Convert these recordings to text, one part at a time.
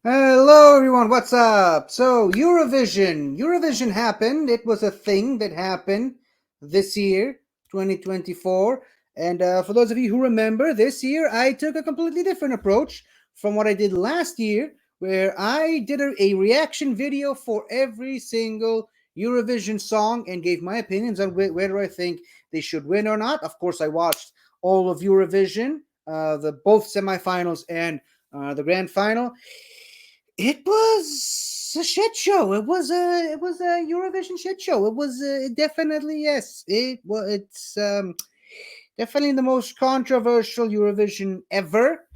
Hello, everyone. What's up? So, Eurovision happened. It was a thing that happened this year, 2024. And for those of you who remember, this year I took a completely different approach from what I did last year, where I did a reaction video for every single Eurovision song and gave my opinions on whether I think they should win or not. Of course, I watched all of Eurovision, the both semifinals and the grand final. It was a shit show. It was a Eurovision shit show. It was definitely, yes. It's definitely the most controversial Eurovision ever.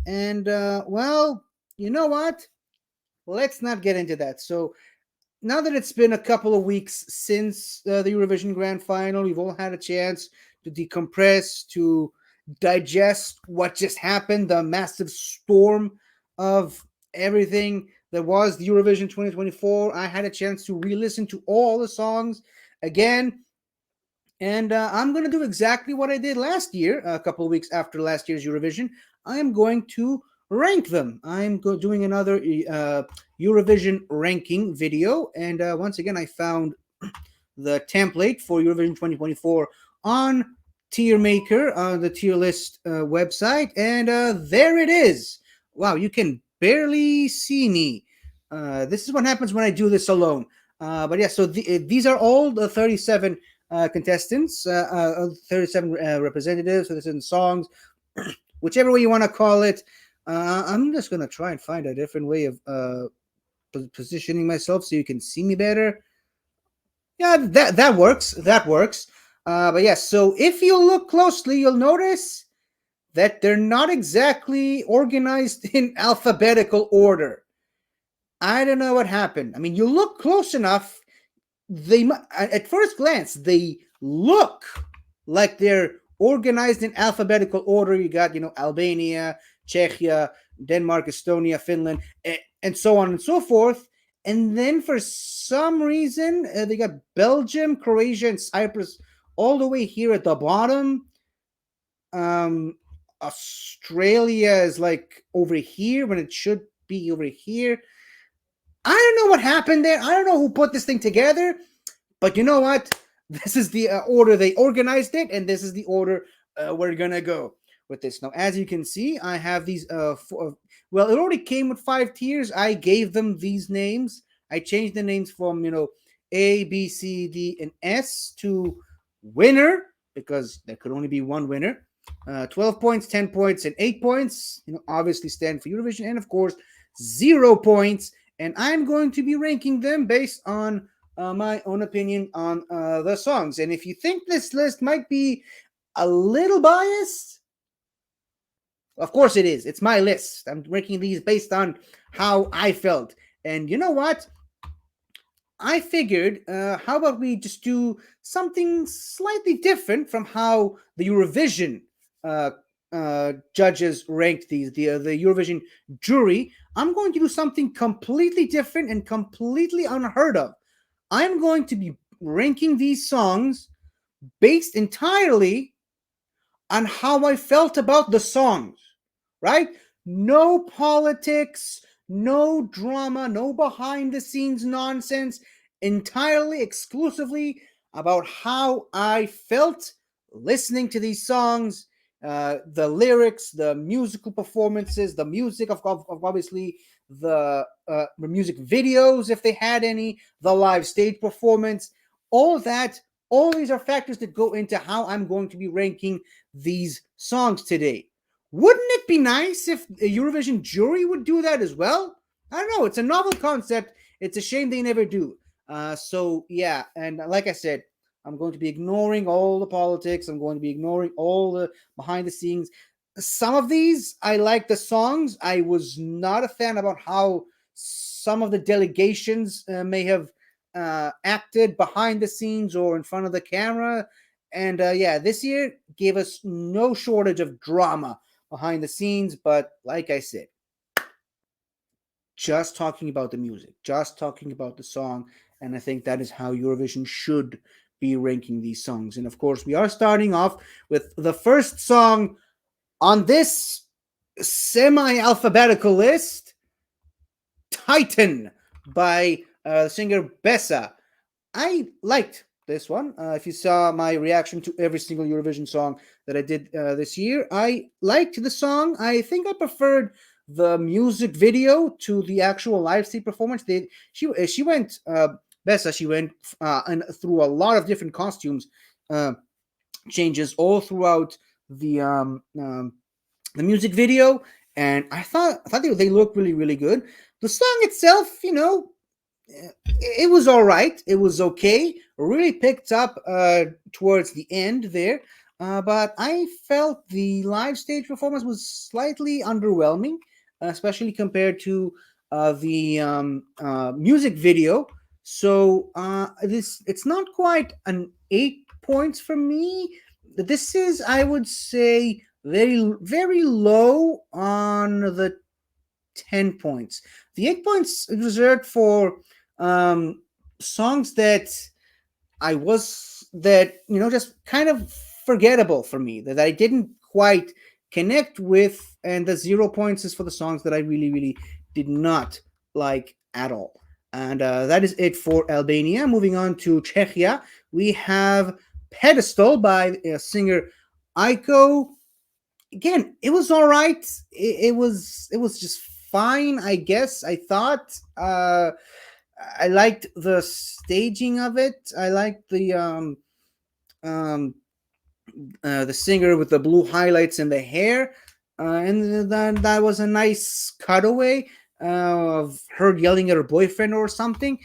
And well, you know what? Let's not get into that. So now that it's been a couple of weeks since the Eurovision Grand Final, we've all had a chance to decompress, to digest what just happened, the massive storm of everything that was the Eurovision 2024. I had a chance to re listen to all the songs again. And I'm going to do exactly what I did last year, a couple of weeks after last year's Eurovision. I am going to rank them. Doing another Eurovision ranking video. And once again, I found the template for Eurovision 2024 on Tier Maker, on the tier list website. And there it is. Wow, you can barely see me. This is what happens when I do this alone. But yeah, so these are all the 37 contestants, 37 representatives, 37 songs, whichever way you want to call it. I'm just going to try and find a different way of positioning myself so you can see me better. Yeah, that works. That works. But yes, yeah, so if you look closely, you'll notice that they're not exactly organized in alphabetical order. I don't know what happened. I mean, you look close enough, they at first glance they look like they're organized in alphabetical order. You got Albania, Czechia, Denmark, Estonia, Finland, and so on and so forth. And then for some reason they got Belgium, Croatia, and Cyprus all the way here at the bottom. Australia is like over here when it should be over here. I don't know what happened there. I don't know who put this thing together, but you know what? This is the order they organized it, and this is the order we're gonna go with this. Now, as you can see, I have these. Well, it already came with 5 tiers. I gave them these names. I changed the names from A, B, C, D, and S to winner because there could only be one winner. 12 points, 10 points, and 8 points. Obviously stand for Eurovision, and of course 0 points. And I'm going to be ranking them based on my own opinion on the songs. And if you think this list might be a little biased, of course it is. It's my list. I'm ranking these based on how I felt. And you know what? I figured, how about we just do something slightly different from how the Eurovision judges ranked these, the Eurovision jury. I'm going to do something completely different and completely unheard of. I'm going to be ranking these songs based entirely on how I felt about the songs, right? No politics, no drama, no behind the scenes nonsense, entirely, exclusively about how I felt listening to these songs, the lyrics, the musical performances, the music of obviously the music videos, if they had any, the live stage performance, all that. All these are factors that go into how I'm going to be ranking these songs today. Wouldn't it be nice if a Eurovision jury would do that as well? I don't know. It's a novel concept. It's a shame they never do. So yeah, and like I said, I'm going to be ignoring all the politics. I'm going to be ignoring all the behind the scenes. Some of these, I like the songs. I was not a fan about how some of the delegations may have acted behind the scenes or in front of the camera. And yeah, this year gave us no shortage of drama behind the scenes. But like I said, just talking about the music, just talking about the song. And I think that is how Eurovision should be ranking these songs. And of course, we are starting off with the first song on this semi alphabetical list. Titan by singer Bessa. I liked this one. If you saw my reaction to every single Eurovision song that I did this year, I liked the song. I think I preferred the music video to the actual live stage performance. She went Bessa. She went through a lot of different costumes changes all throughout the um, um, the music video, and I thought they looked really good. The song itself, it was all right. It was okay. Really picked up towards the end there, but I felt the live stage performance was slightly underwhelming, especially compared to the music video. So this it's not quite an 8 points for me. This is, I would say, very low on the 10 points. The 8 points is reserved for um, songs that just kind of forgettable for me, that I didn't quite connect with, and the 0 points is for the songs that I really did not like at all. And that is it for Albania. Moving on to Czechia, we have Pedestal by singer Aiko. Again, it was all right. It was just fine, I guess. I thought I liked the staging of it. I liked um the singer with the blue highlights in the hair, and then that was a nice cutaway of her yelling at her boyfriend or something.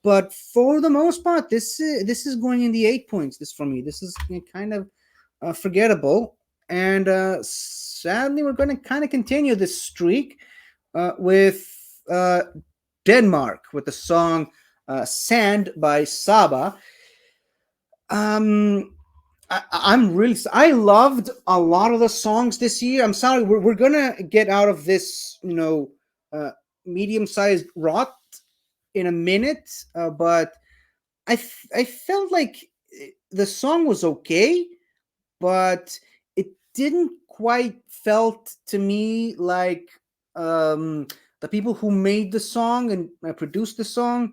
But for the most part, this is going in the 8 points. This for me, this is kind of forgettable. And sadly, we're going to kind of continue this streak with Denmark with the song "Sand" by Saba. I loved a lot of the songs this year. I'm sorry, we're gonna get out of this, uh, medium-sized rot in a minute, but I felt like the song was okay, but it didn't quite felt to me like the people who made the song and produced the song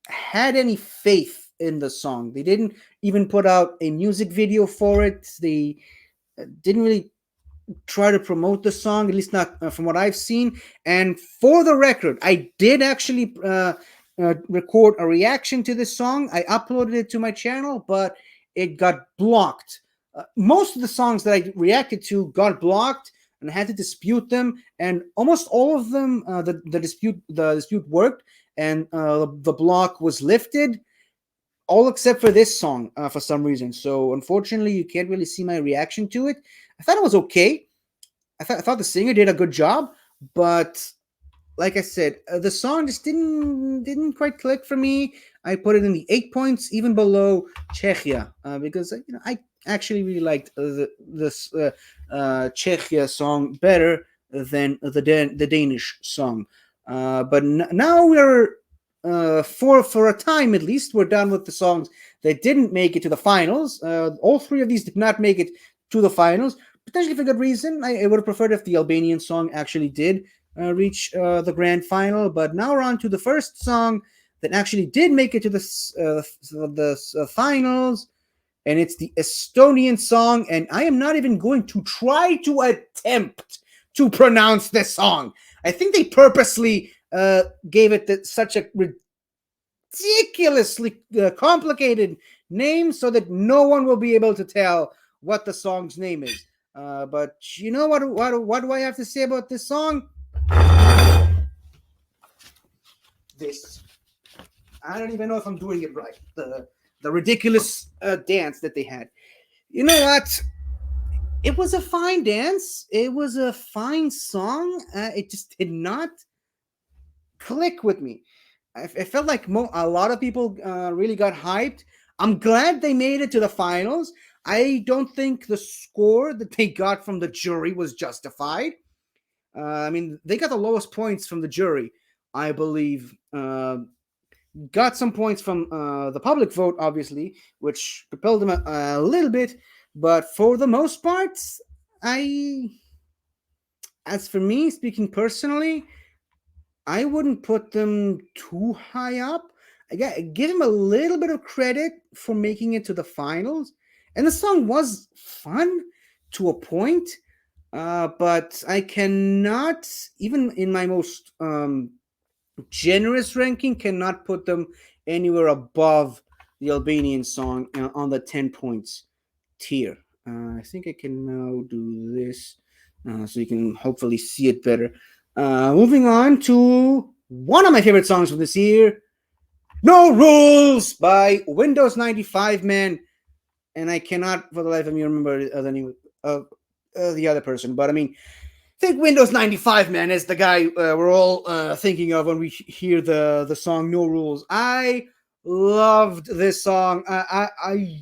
had any faith in the song. They didn't even put out a music video for it. They didn't really try to promote the song, at least not from what I've seen. And for the record, I did actually record a reaction to this song. I uploaded it to my channel, but it got blocked. Most of the songs that I reacted to got blocked, and I had to dispute them. And almost all of them, the dispute worked, and the block was lifted. All except for this song, for some reason. So unfortunately, you can't really see my reaction to it. I thought it was okay. I thought the singer did a good job, but like I said, the song just didn't quite click for me. I put it in the 8 points, even below Czechia, because I actually really liked this Czechia song better than the Danish song. But now we're for a time at least, we're done with the songs that didn't make it to the finals. All three of these did not make it to the finals, potentially for good reason. I would have preferred if the Albanian song actually did reach the grand final. But now we're on to the first song that actually did make it to the finals, and it's the Estonian song. And I am not even going to try to attempt to pronounce this song. I think they purposely gave it such a ridiculously complicated name so that no one will be able to tell what the song's name is. But you know what do I have to say about this song? This. I don't even know if I'm doing it right. The ridiculous dance that they had. You know what? It was a fine dance. It was a fine song. It just did not click with me. I felt like a lot of people really got hyped. I'm glad they made it to the finals. I don't think the score that they got from the jury was justified. I mean, they got the lowest points from the jury, I believe. Got some points from the public vote, obviously, which propelled them a little bit. But for the most part, as for me, speaking personally, I wouldn't put them too high up. Give him a little bit of credit for making it to the finals. And the song was fun to a point, but I cannot, even in my most generous ranking, cannot put them anywhere above the Albanian song on the 10 points tier. I think I can now do this so you can hopefully see it better. Moving on to one of my favorite songs from this year, No Rules by Windows 95 Man. And I cannot for the life of me remember the name of the other person, but I mean, I think Windows 95 Man is the guy we're all thinking of when we hear the song No Rules. I loved this song. I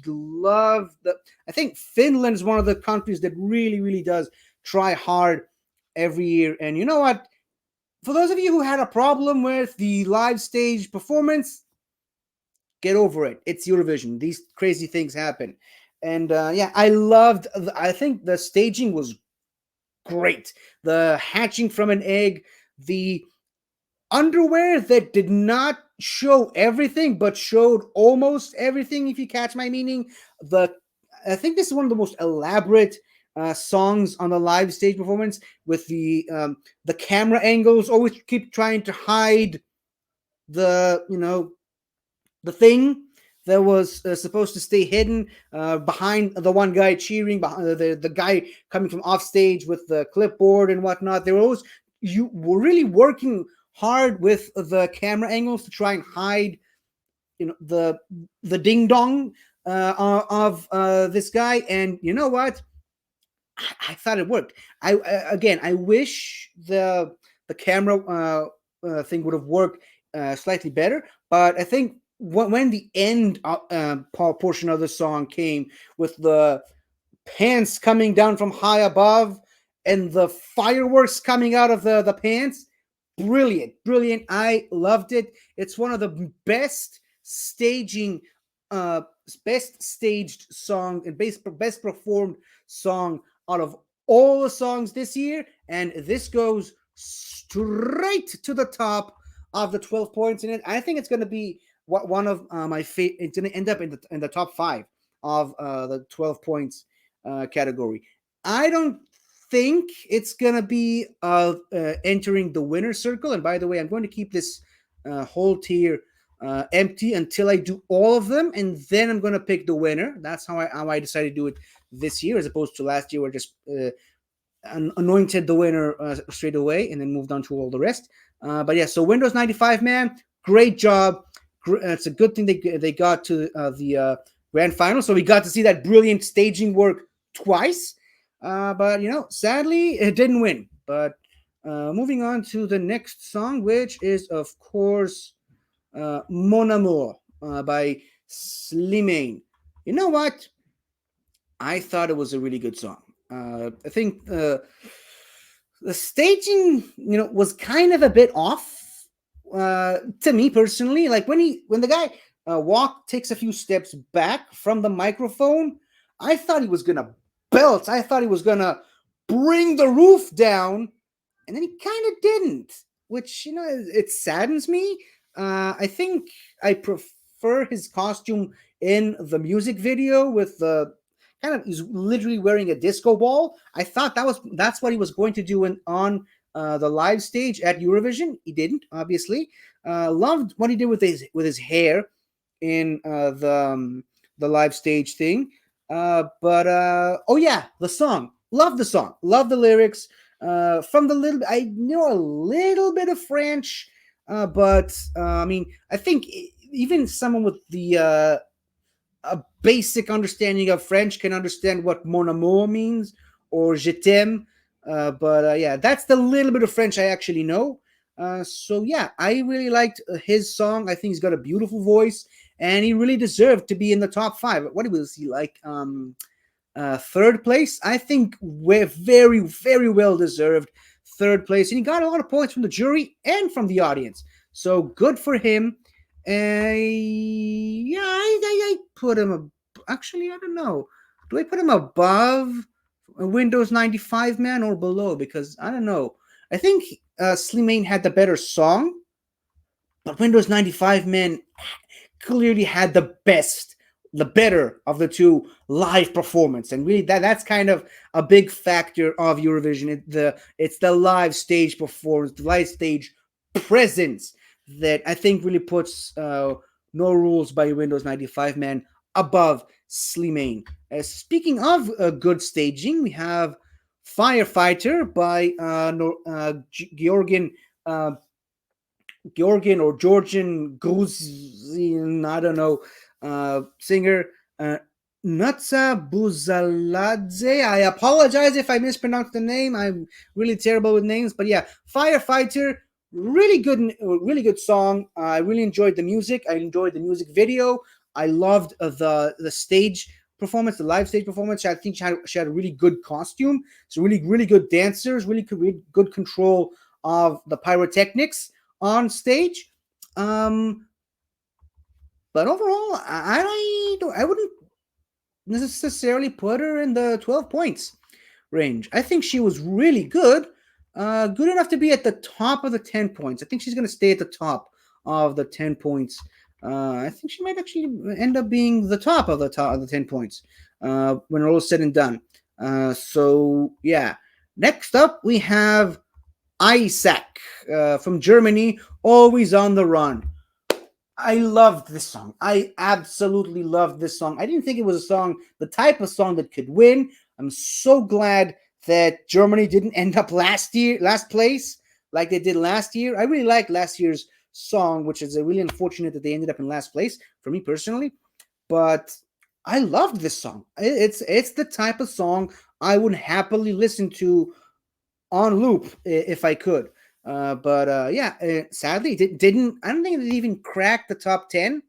love the. I think Finland is one of the countries that really does try hard every year. And you know what? For those of you who had a problem with the live stage performance, get over it. It's Eurovision. These crazy things happen. And yeah, I loved. I think the staging was great. The hatching from an egg, the underwear that did not show everything but showed almost everything, if you catch my meaning. The I think this is one of the most elaborate songs on the live stage performance, with the camera angles always keep trying to hide the the thing that was supposed to stay hidden behind the one guy cheering, behind the guy coming from off stage with the clipboard and whatnot. They were always you were really working hard with the camera angles to try and hide the ding dong of this guy. And you know what? I thought it worked. Again, I wish the camera thing would have worked slightly better, but I think when the end portion of the song came, with the pants coming down from high above and the fireworks coming out of the pants, brilliant. I loved it. It's one of the uh best staged song and best performed song out of all the songs this year, and this goes straight to the top of the 12 points in it. I think it's going to be one of my favorite. It's going to end up in the top 5 of the 12 points category. I don't think it's going to be entering the winner circle. And by the way, I'm going to keep this whole tier empty until I do all of them, and then I'm going to pick the winner. That's how I decided to do it this year, as opposed to last year where I just anointed the winner straight away and then moved on to all the rest. But yeah, so Windows 95 Man, great job. It's a good thing they got to the grand final, so we got to see that brilliant staging work twice. But sadly, it didn't win. But moving on to the next song, which is of course Mon Amour by Slimane. You know what? I thought it was a really good song. I think the staging, was kind of a bit off to me personally. Like when the guy takes a few steps back from the microphone, I thought he was gonna belt. I thought he was gonna bring the roof down, and then he kind of didn't, which it saddens me. I think I prefer his costume in the music video, with the kind of, he's literally wearing a disco ball. I thought that's what he was going to do on the live stage at Eurovision. He didn't, obviously. Loved what he did with his hair in the live stage thing. But oh yeah, the song. Love the song. Love the lyrics. From the little, I know a little bit of French, but I mean, I think even someone with a basic understanding of French can understand what mon amour means, or je t'aime. But yeah, that's the little bit of French I actually know. So yeah, I really liked his song. I think he's got a beautiful voice, and he really deserved to be in the top 5. What was he like? Third place? I think we're very well deserved third place, and he got a lot of points from the jury and from the audience. So good for him. Yeah, I put him. Actually, I don't know. Do I put him above Windows 95 Man or below? Because I don't know. I think Slimane had the better song, but Windows 95 Man clearly had the better of the two live performance, and really that's kind of a big factor of Eurovision. It's the live stage performance, the live stage presence that I think really puts No Rules by Windows 95 Man above Slimane. Speaking of good staging, we have Firefighter by Georgian uh, Georgian or Georgian Gruzian, I don't know, singer Natsa Buzaladze. I apologize if I mispronounced the name. I'm really terrible with names, but yeah, Firefighter, really good song. I really enjoyed the music. I enjoyed the music video. I loved the stage performance, the live stage performance. I think she had a really good costume. So really good dancers, really good control of the pyrotechnics on stage. Um, but overall, I wouldn't necessarily put her in the 12 points range. I think she was really good, good enough to be at the top of the 10 points. I think she's going to stay at the top of the 10 points. I think she might actually end up being the top of the 10 points when all is said and done. So yeah. Next up, we have Isaac from Germany, Always on the Run. I loved this song. I absolutely loved this song. I didn't think it was a song, the type of song that could win. I'm so glad that Germany didn't end up last place, like they did last year. I really liked last year's song, which is really unfortunate that they ended up in last place for me personally. But I loved this song. It's the type of song I would happily listen to on loop if I could. But yeah, sadly, it didn't. I don't think it even cracked the top 10,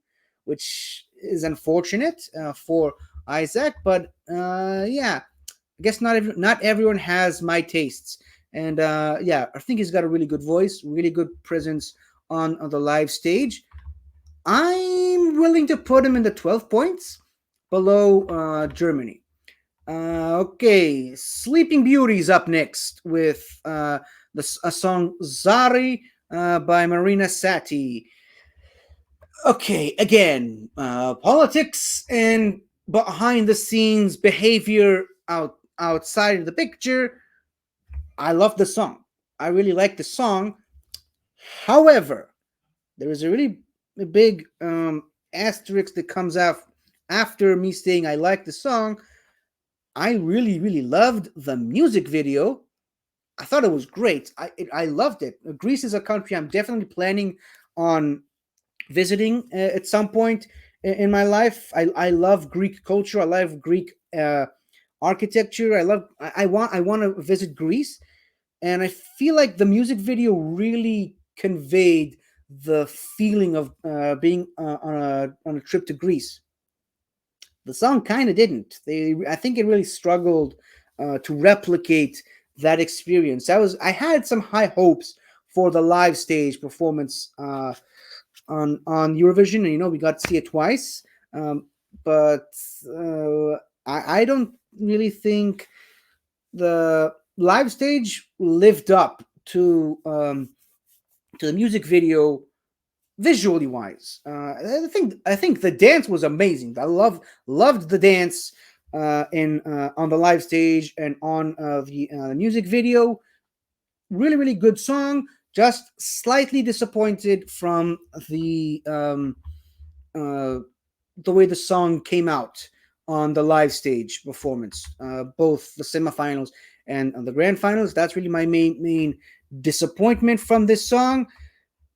which is unfortunate for Isaac. But yeah, I guess not everyone has my tastes. And yeah, I think he's got a really good voice, really good presence on the live stage. I'm willing to put him in the 12 points below Germany. Okay, Sleeping Beauty's up next with a song Zari by Marina Sati. Okay, again, politics and behind the scenes behavior outside of the picture. I love the song. I really like the song. However, there is a really big asterisk that comes out after me saying I like the song. I really loved the music video. I thought it was great. I loved it. Greece is a country I'm definitely planning on visiting at some point in my life. I love Greek culture. I love Greek architecture. I want to visit Greece, and I feel like the music video really conveyed the feeling of being on a trip to Greece. The song kind of didn't. I think it really struggled to replicate that experience. I had some high hopes for the live stage performance on Eurovision, and we got to see it twice. But I don't really think the live stage lived up to the music video visually wise. I think the dance was amazing. I loved the dance in on the live stage and on the music video. Really good song. Just slightly disappointed from uh, the way the song came out on the live stage performance. Both the semifinals and the grand finals. That's really my main disappointment from this song.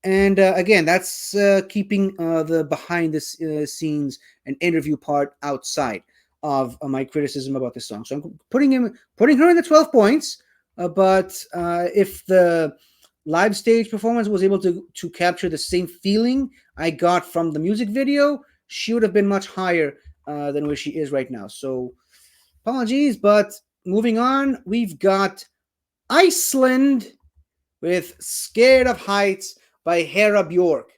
And again, that's keeping the behind the scenes and interview part outside of my criticism about this song. So I'm putting her in the 12 points. But if the live stage performance was able to capture the same feeling I got from the music video, she would have been much higher than where she is right now. So apologies, but moving on, we've got Iceland with "Scared of Heights" by Hera Bjork.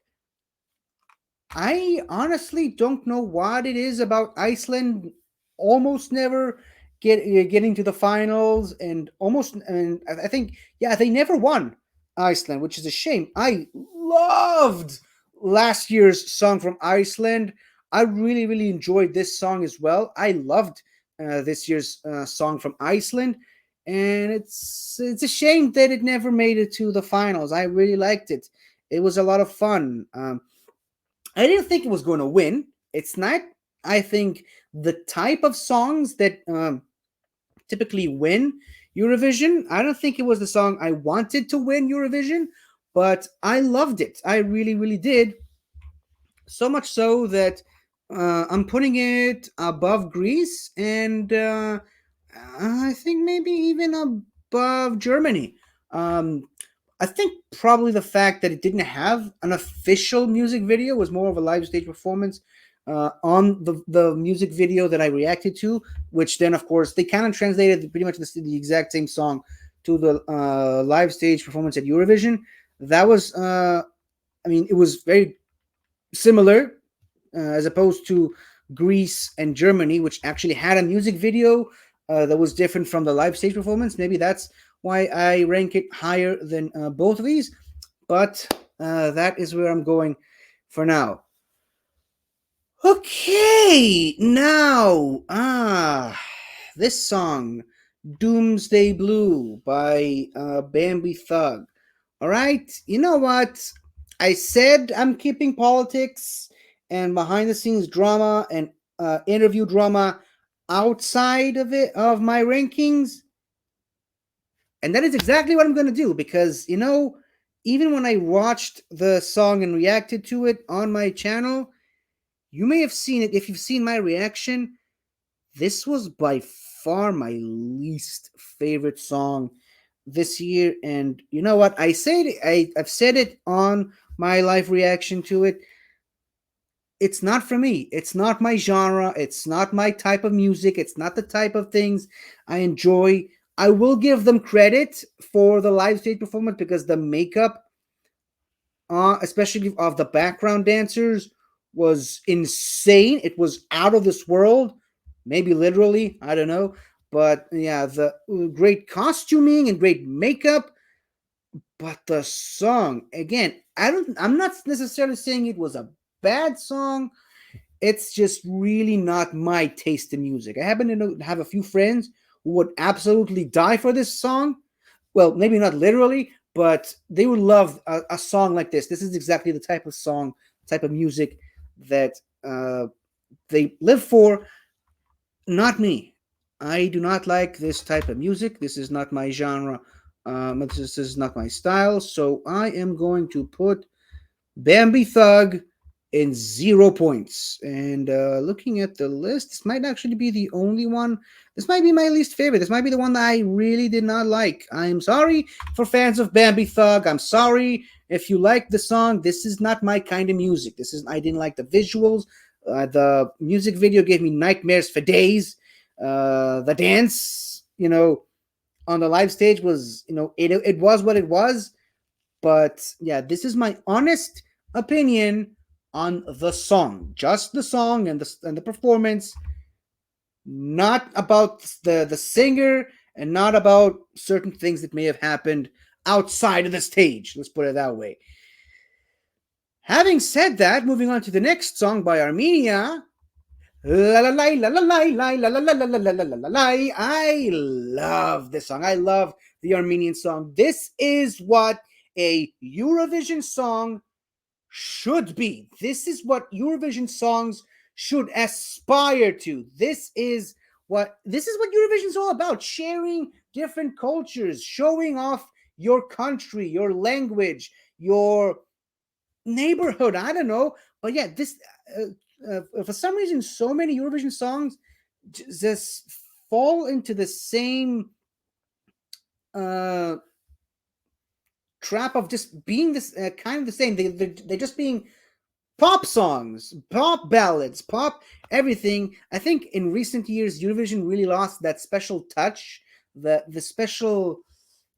I honestly don't know what it is about Iceland almost never getting to the finals, and I think, yeah, they never won Iceland, which is a shame. I loved last year's song from Iceland. I really, really enjoyed this song as well. I loved this year's song from Iceland, and it's a shame that it never made it to the finals. I really liked it. It was a lot of fun. I didn't think it was going to win. It's not. I think the type of songs that typically win Eurovision. I don't think it was the song I wanted to win Eurovision, but I loved it. I really, really did. So much so that I'm putting it above Greece and I think maybe even above Germany. Um, I think probably the fact that it didn't have an official music video was more of a live stage performance on the music video that I reacted to, which then, of course, they kind of translated pretty much the exact same song to the live stage performance at Eurovision. That was, I mean, it was very similar as opposed to Greece and Germany, which actually had a music video that was different from the live stage performance. Maybe that's why I rank it higher than both of these, but that is where I'm going for now. Okay, now this song, "Doomsday Blue" by Bambi Thug. All right, you know what? I said I'm keeping politics and behind the scenes drama and interview drama outside of it of my rankings, and that is exactly what I'm going to do because even when I watched the song and reacted to it on my channel, you may have seen it. If you've seen my reaction, this was by far my least favorite song this year. And you know what? I've said it on my live reaction to it. It's not for me. It's not my genre. It's not my type of music. It's not the type of things I enjoy. I will give them credit for the live stage performance because the makeup, especially of the background dancers, was insane. It was out of this world, maybe literally. I don't know, but yeah, the great costuming and great makeup. But the song, again, I'm not necessarily saying it was a bad song. It's just really not my taste in music. I happen to have a few friends who would absolutely die for this song. Well, maybe not literally, but they would love a song like this. This is exactly the type of song, type of music that they live for. Not me. I do not like this type of music. This is not my genre. This is not my style. So I am going to put Bambi Thug in 0 points. And looking at the list, this might actually be the only one. This might be my least favorite. This might be the one that I really did not like. I'm sorry for fans of Bambi Thug. I'm sorry if you like the song. This is not my kind of music. I didn't like the visuals. The music video gave me nightmares for days. The dance, on the live stage was, it was what it was. But yeah, this is my honest opinion on the song, just the song and the performance, not about the singer and not about certain things that may have happened outside of the stage. Let's put it that way. Having said that, moving on to the next song by Armenia. La la la la la la la la la la la la la la la. I love this song. I love the Armenian song. This is what a Eurovision song should be. This is what Eurovision songs should aspire to. This is what Eurovision is all about: sharing different cultures, showing off your country, your language, your neighborhood. I don't know, but yeah, this for some reason, so many Eurovision songs just fall into the same trap of just being this kind of the same. They're just being pop songs, pop ballads, pop everything. I think in recent years, Eurovision really lost that special touch, the special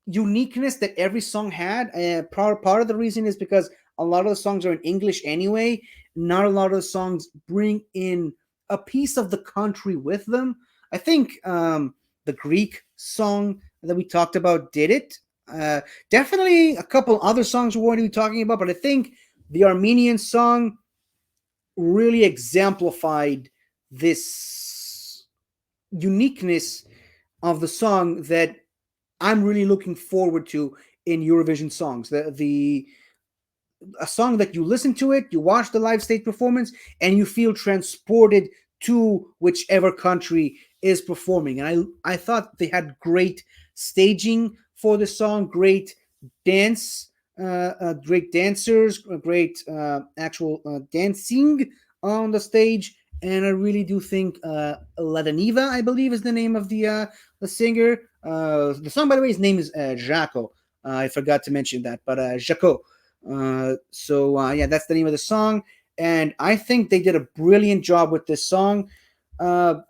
uniqueness that every song had. Part of the reason is because a lot of the songs are in English anyway. Not a lot of the songs bring in a piece of the country with them. I think the Greek song that we talked about did it. Uh, Definitely a couple other songs we're going to be talking about, but I think the Armenian song really exemplified this uniqueness of the song that I'm really looking forward to in Eurovision songs. The a song that you listen to it, you watch the live stage performance, and you feel transported to whichever country is performing. And I thought they had great staging for the song, great dance, great dancers, great actual dancing on the stage. And I really do think Ladaniva, I believe, is the name of the singer. The song, by the way, his name is Jaco. I forgot to mention that, but Jaco. Yeah, that's the name of the song, and I think they did a brilliant job with this song. Uh,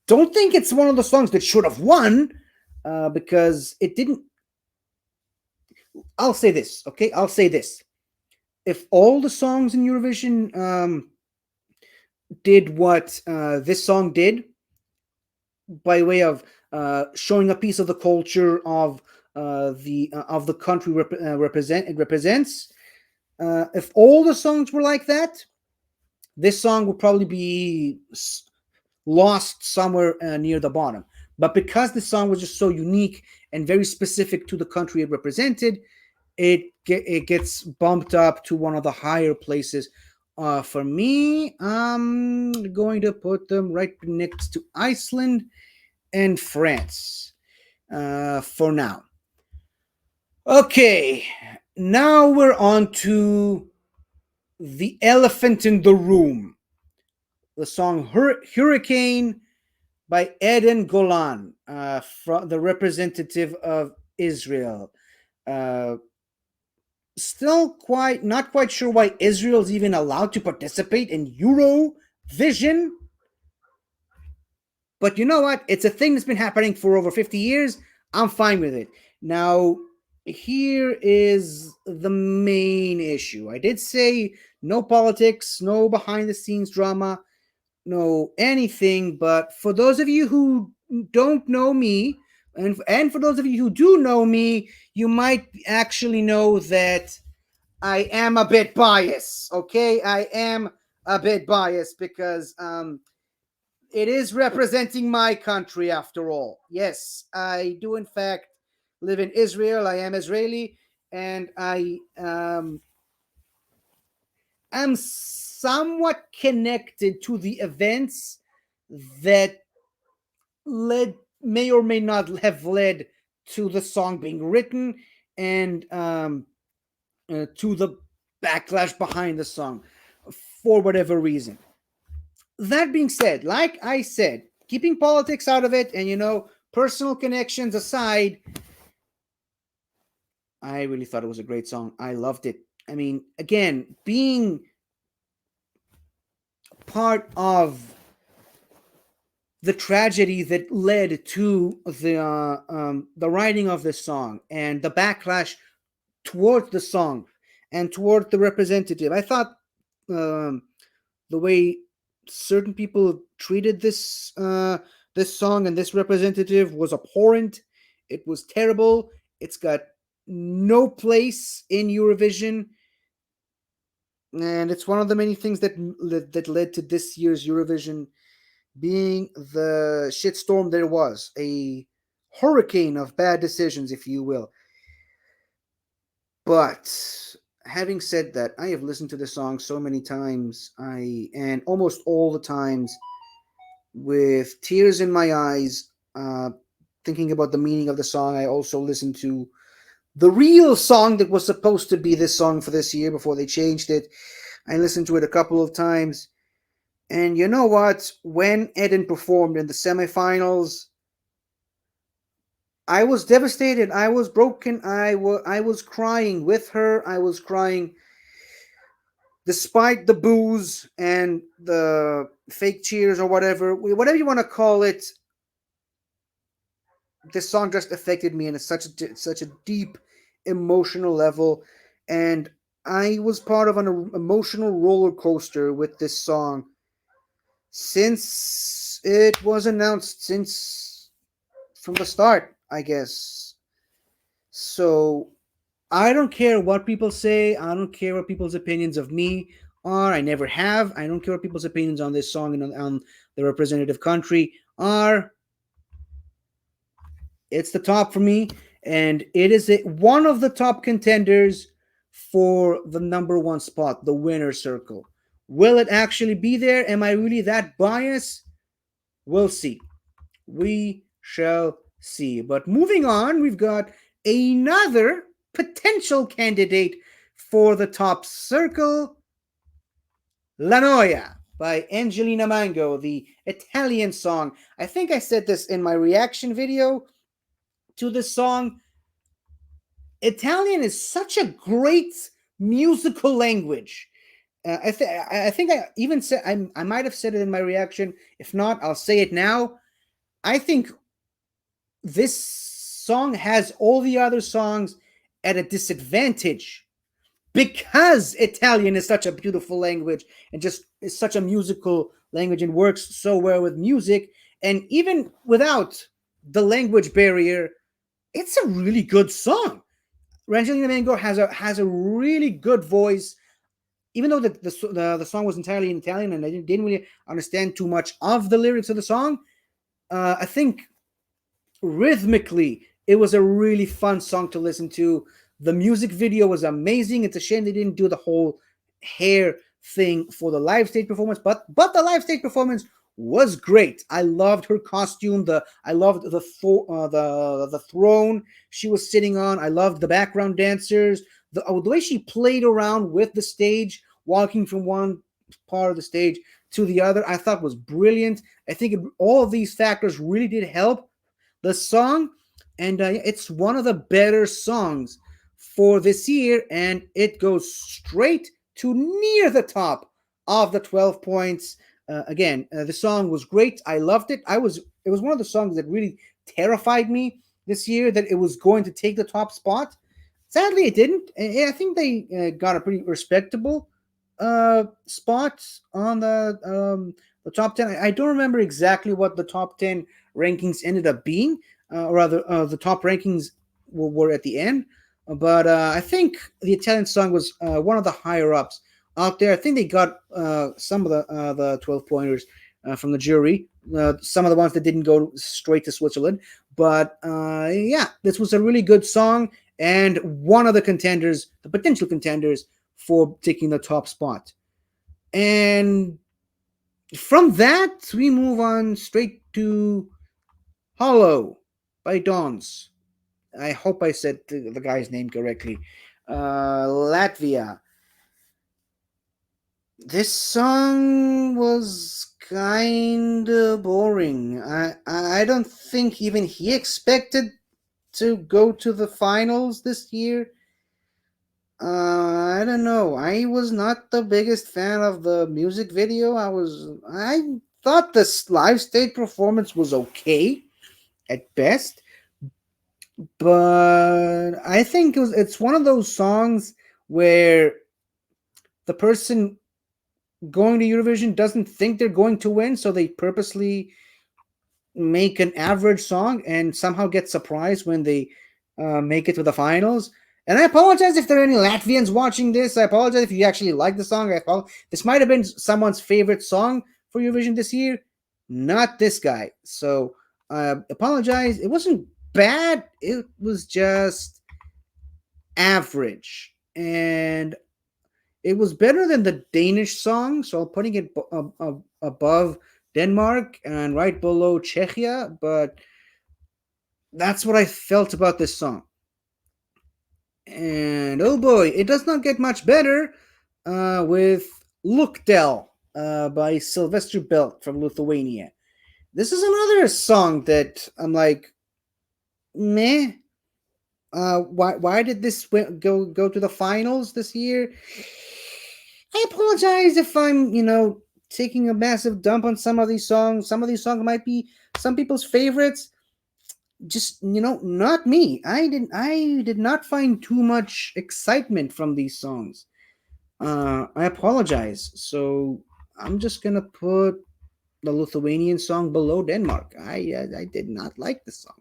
don't think it's one of the songs that should have won, because it didn't. I'll say this, okay? I'll say this: if all the songs in Eurovision did what this song did, by way of showing a piece of the culture of the country it represents, if all the songs were like that, this song would probably be lost somewhere near the bottom. But because the song was just so unique and very specific to the country it represented, it gets bumped up to one of the higher places. For me, I'm going to put them right next to Iceland and France for now. Okay, now we're on to the elephant in the room, the song Hurricane by Eden Golan, from the representative of Israel. Uh, Still quite not quite sure why Israel's even allowed to participate in Eurovision. But you know what? It's a thing that's been happening for over 50 years. I'm fine with it. Now, here is the main issue. I did say no politics, no behind the scenes drama, no anything. But for those of you who don't know me, and for those of you who do know me, you might actually know that I am a bit biased. Okay, I am a bit biased because it is representing my country after all. Yes, I do in fact live in Israel. I am Israeli, and I am somewhat connected to the events that led may or may not have led to the song being written, and to the backlash behind the song for whatever reason. That being said, like I said, keeping politics out of it and personal connections aside, I really thought it was a great song. I loved it. I mean, again, being part of the tragedy that led to the writing of this song and the backlash towards the song and toward the representative, I thought um, the way certain people treated this song and this representative was abhorrent. It was terrible. It's got no place in Eurovision, and it's one of the many things that led to this year's Eurovision being the shitstorm there was, a hurricane of bad decisions, if you will. But having said that, I have listened to the song so many times, and almost all the times with tears in my eyes, thinking about the meaning of the song. I also listened to the real song that was supposed to be this song for this year before they changed it. I listened to it a couple of times. And you know what? When Eden performed in the semifinals, I was devastated. I was broken. I was crying with her. I was crying despite the boos and the fake cheers or whatever you want to call it. This song just affected me in such a deep emotional level, and I was part of an emotional roller coaster with this song since it was announced, since from the start, I guess. So I don't care what people say. I don't care what people's opinions of me are. I never have. I don't care what people's opinions on this song and on the representative country are. It's the top for me, and it is one of the top contenders for the number one spot, the winner circle. Will it actually be there? Am I really that biased? We'll see. We shall see. But moving on, we've got another potential candidate for the top circle, La Noia by Angelina Mango, the Italian song. I think I said this in my reaction video to this song. Italian is such a great musical language. I think I even said I might have said it in my reaction. If not, I'll say it now. I think this song has all the other songs at a disadvantage because Italian is such a beautiful language and just is such a musical language and works so well with music. And even without the language barrier, it's a really good song. Angelina Mango has a really good voice, even though the song was entirely in Italian and I didn't really understand too much of the lyrics of the song. I think rhythmically it was a really fun song to listen to. The music video was amazing. It's a shame they didn't do the whole hair thing for the live stage performance, but the live stage performance was great. I loved her costume. I loved the throne she was sitting on. I loved the background dancers. The way she played around with the stage, walking from one part of the stage to the other, I thought was brilliant. I think all of these factors really did help the song, and it's one of the better songs for this year, and it goes straight to near the top of the 12 points. Again, the song was great. I loved it. It was one of the songs that really terrified me this year that it was going to take the top spot. Sadly, it didn't. I think they got a pretty respectable spot on the top 10. I don't remember exactly what the top 10 rankings ended up being, or rather, the top rankings were at the end. But I think the Italian song was one of the higher ups out there. I think they got some of the 12 pointers from the jury, some of the ones that didn't go straight to Switzerland. But yeah, this was a really good song and one of the contenders, the potential contenders for taking the top spot. And from that, we move on straight to Hollow by Dons. I hope I said the guy's name correctly. Latvia. This song was kind of boring. I don't think even he expected to go to the finals this year. I don't know. I was not the biggest fan of the music video. I thought this live stage performance was okay at best, but I think it's one of those songs where the person going to Eurovision doesn't think they're going to win, so they purposely make an average song and somehow get surprised when they make it to the finals. And I apologize if there are any Latvians watching this. I apologize if you actually like the song. This might have been someone's favorite song for Eurovision this year, not this guy. So I apologize. It wasn't bad. It was just average. And it was better than the Danish song. So I'm putting it above Denmark and right below Czechia. But that's what I felt about this song. And oh boy, it does not get much better with Luktel by Sylvester Belt from Lithuania. This is another song that I'm like, meh. Why did this go to the finals this year? I apologize if I'm taking a massive dump on some of these songs. Some of these songs might be some people's favorites. Just not me. I did not find too much excitement from these songs. I apologize. So I'm just gonna put the Lithuanian song below Denmark. I did not like this song.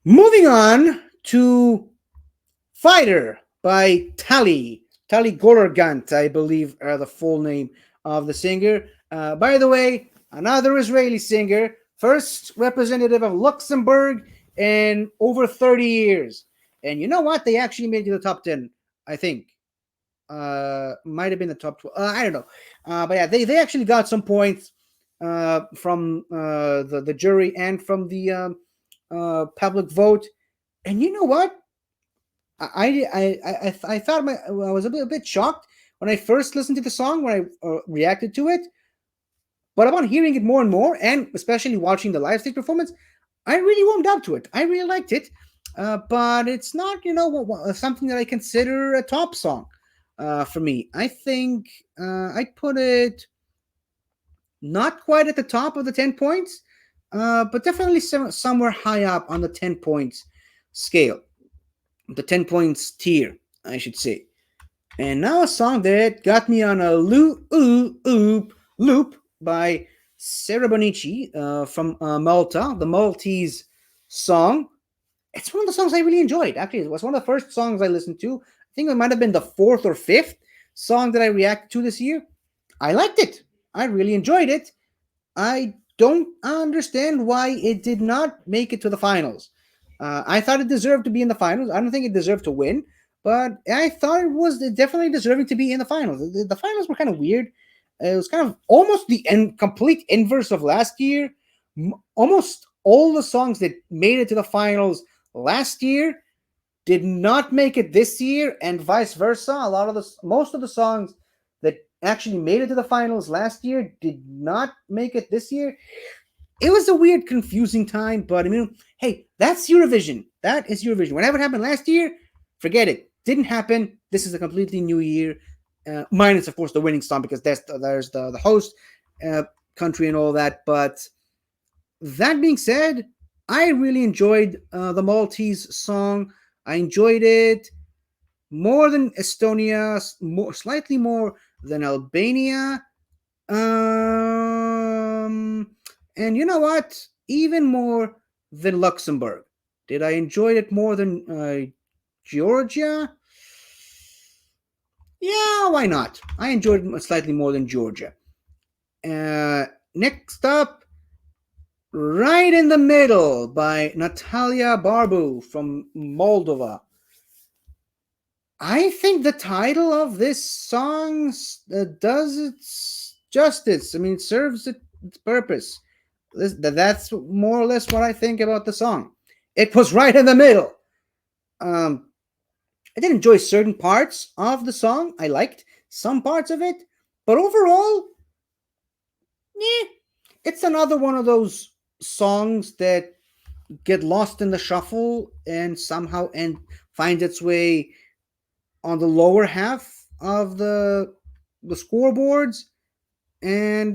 Moving on to Fighter by Tali Gorgant, I believe, are the full name of the singer. By the way, another Israeli singer, first representative of Luxembourg in over 30 years. And you know what? They actually made it to the top 10, I think. Might have been the top 12. I don't know. But yeah, they actually got some points from the jury and from the public vote. And you know what? I thought I was a bit shocked when I first listened to the song, when I reacted to it. But upon hearing it more and more, and especially watching the live stage performance, I really warmed up to it. I really liked it. But it's not, something that I consider a top song for me. I think I'd put it not quite at the top of the 10 points, but definitely somewhere high up on the 10 points scale, the 10 points tier, I should say. And now a song that got me on a loop by Sarah Bonici from Malta, the Maltese song. It's one of the songs I really enjoyed. Actually, it was one of the first songs I listened to. I think it might have been the fourth or fifth song that I reacted to this year. I liked it. I really enjoyed it. I don't understand why it did not make it to the finals. I thought it deserved to be in the finals. I don't think it deserved to win, but I thought it was definitely deserving to be in the finals. The finals were kind of weird. It was kind of almost the complete inverse of last year. Almost all the songs that made it to the finals last year did not make it this year, and vice versa. Most of the songs that actually made it to the finals last year did not make it this year. It was a weird, confusing time, but I mean, hey, that's Eurovision. That is Eurovision. Whatever happened last year, forget it. Didn't happen. This is a completely new year, minus of course the winning song, because there's the host country and all that. But that being said, I really enjoyed the Maltese song. I enjoyed it more than Estonia, slightly more than Albania. And you know what? Even more than Luxembourg. Did I enjoy it more than Georgia? Yeah, why not? I enjoyed it slightly more than Georgia. Next up, Right in the Middle by Natalia Barbu from Moldova. I think the title of this song does its justice. I mean, it serves its purpose. That's more or less what I think about the song. It was right in the middle. I did enjoy certain parts of the song. I liked some parts of it, but overall, it's another one of those songs that get lost in the shuffle and somehow finds its way on the lower half of the scoreboards. And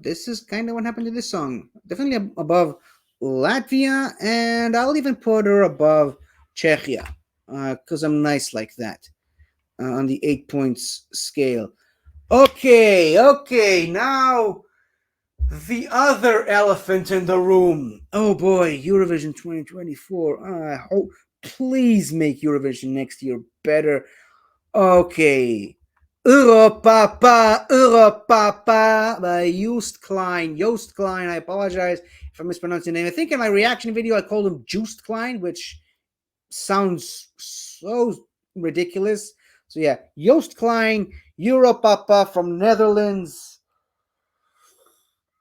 this is kind of what happened to this song. Definitely above Latvia, and I'll even put her above Czechia, because I'm nice like that on the 8 points scale. Okay, now the other elephant in the room. Oh boy, Eurovision 2024. I hope, please make Eurovision next year better. Okay. Europapa by Joost Klein. Joost Klein, I apologize if I mispronounced your name. I think in my reaction video I called him Joost Klein, which sounds so ridiculous. So yeah, Joost Klein, Europapa from Netherlands.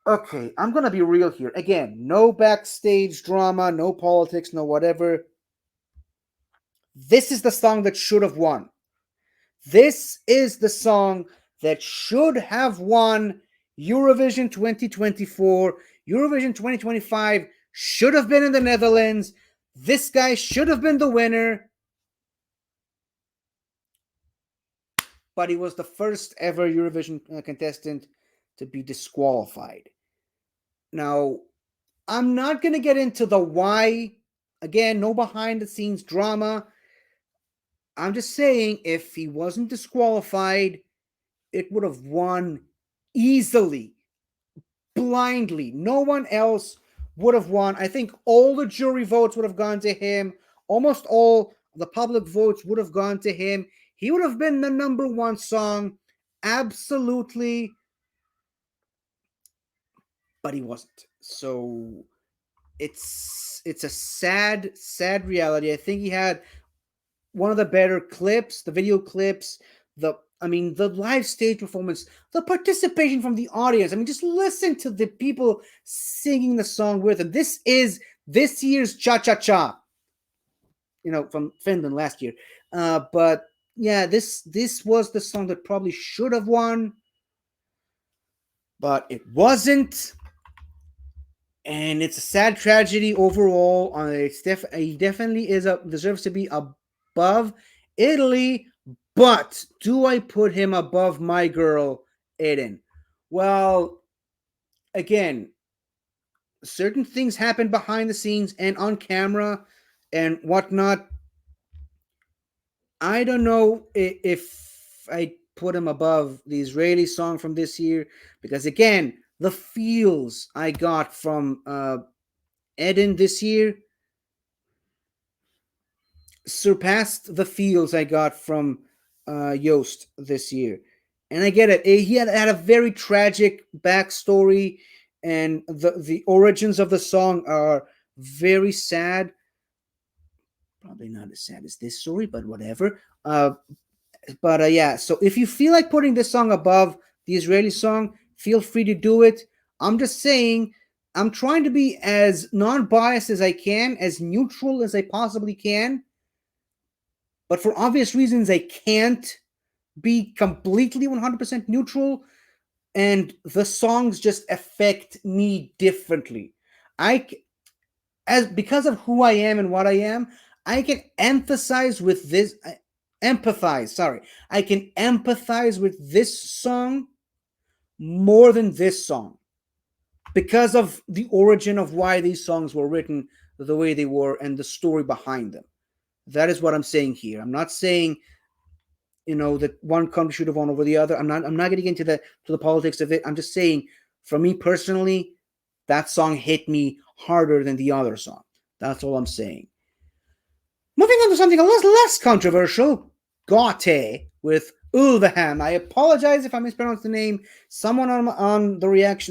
Okay, I'm gonna be real here. Again, no backstage drama, no politics, no whatever. This is the song that should have won. This is the song that should have won Eurovision 2024. Eurovision 2025 should have been in the Netherlands. This guy should have been the winner. But he was the first ever Eurovision contestant to be disqualified. Now, I'm not going to get into the why. Again, no behind the scenes drama. I'm just saying, if he wasn't disqualified, it would have won easily, blindly. No one else would have won. I think all the jury votes would have gone to him. almost all the public votes would have gone to him. He would have been the number one song, absolutely, but he wasn't. So it's a sad reality. I think he had one of the better clips, the video clips, the live stage performance, the participation from the audience. I mean, just listen to the people singing the song with him. This is this year's Cha Cha Cha, from Finland last year. But yeah, this was the song that probably should have won, but it wasn't. And it's a sad tragedy overall. He definitely deserves to be above Italy, but do I put him above my girl Aiden? Well, again, certain things happen behind the scenes and on camera and whatnot. I don't know if I put him above the Israeli song from this year, because again, the feels I got from Eden this year surpassed the feels I got from Yost this year. And I get it. He had a very tragic backstory, and the origins of the song are very sad. Probably not as sad as this story, but whatever. But yeah, so if you feel like putting this song above the Israeli song, feel free to do it. I'm just saying, I'm trying to be as non-biased as I can, as neutral as I possibly can. But for obvious reasons, I can't be completely 100% neutral, and the songs just affect me differently. I as because of who I am and what I am, I can emphasize with this empathize, sorry. I can empathize with this song more than this song because of the origin of why these songs were written the way they were and the story behind them. That is what I'm saying here. I'm not saying that one country should have won over the other. I'm not getting into the politics of it. I'm just saying, for me personally, that song hit me harder than the other song. That's all I'm saying. Moving on to something a little less controversial, Gate with Ulveham. I apologize if I mispronounced the name. Someone on the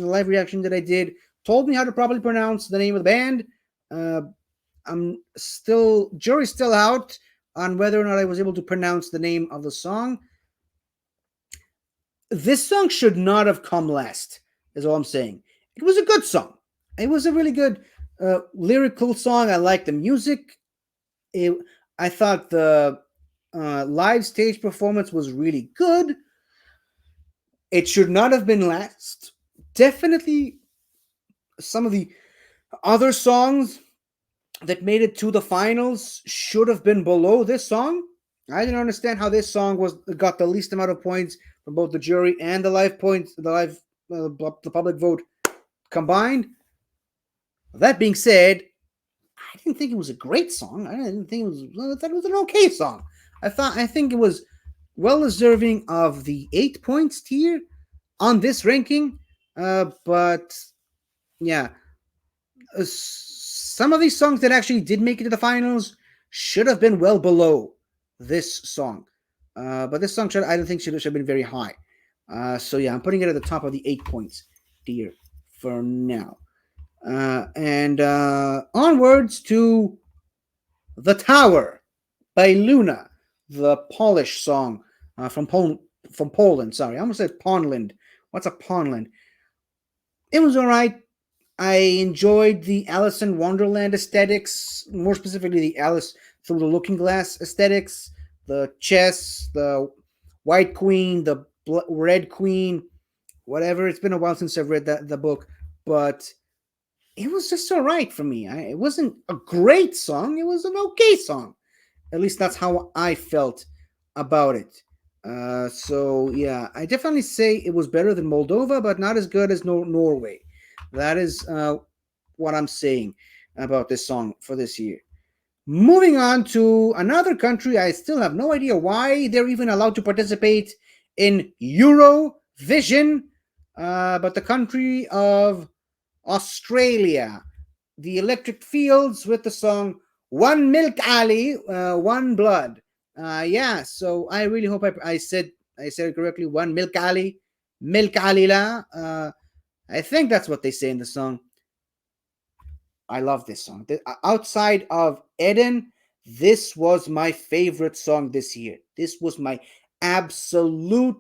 live reaction that I did, told me how to properly pronounce the name of the band. Jury's still out on whether or not I was able to pronounce the name of the song. This song should not have come last, is all I'm saying. It was a good song. It was a really good lyrical song. I liked the music. I thought the live stage performance was really good. It should not have been last. Definitely some of the other songs that made it to the finals should have been below this song. I didn't understand how this song got the least amount of points from both the jury and the the public vote combined. That being said, I didn't think it was a great song. I thought it was an okay song. I think it was well deserving of the 8 points tier on this ranking. But yeah, some of these songs that actually did make it to the finals should have been well below this song. But this song I don't think should have been very high. So yeah, I'm putting it at the top of the 8 points tier for now. And onwards to The Tower by Luna, the Polish song from Poland. Sorry, I almost said Poundland. What's a Poundland? It was all right. I enjoyed the Alice in Wonderland aesthetics, more specifically the Alice Through the Looking Glass aesthetics, the chess, the White Queen, the Red Queen, whatever. It's been a while since I've read the book, but it was just all right for me. It wasn't a great song. It was an okay song. At least that's how I felt about it. So yeah, I definitely say it was better than Moldova, but not as good as Norway. That is what I'm saying about this song for this year. Moving on to another country, I still have no idea why they're even allowed to participate in Eurovision, but the country of Australia, the Electric Fields with the song One Milk Ali, one blood. Yeah, so I really hope I said it correctly. One Milk Ali, Milk Alila. I think that's what they say in the song. I love this song. Outside of Eden, this was my favorite song this year. This was my absolute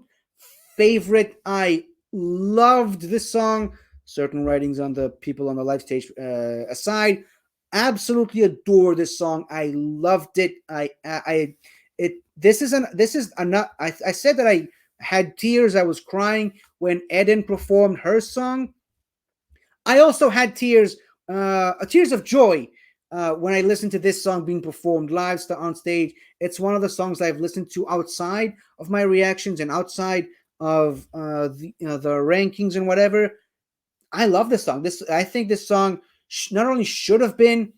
favorite. I loved this song. Certain writings on the people on the live stage aside, absolutely adore this song. I loved it. It. This is enough. I said that I had tears. I was crying when Eden performed her song. I also had tears of joy when I listened to this song being performed live on stage. It's one of the songs I've listened to outside of my reactions and outside of the rankings and whatever. I love this song. I think this song not only should have been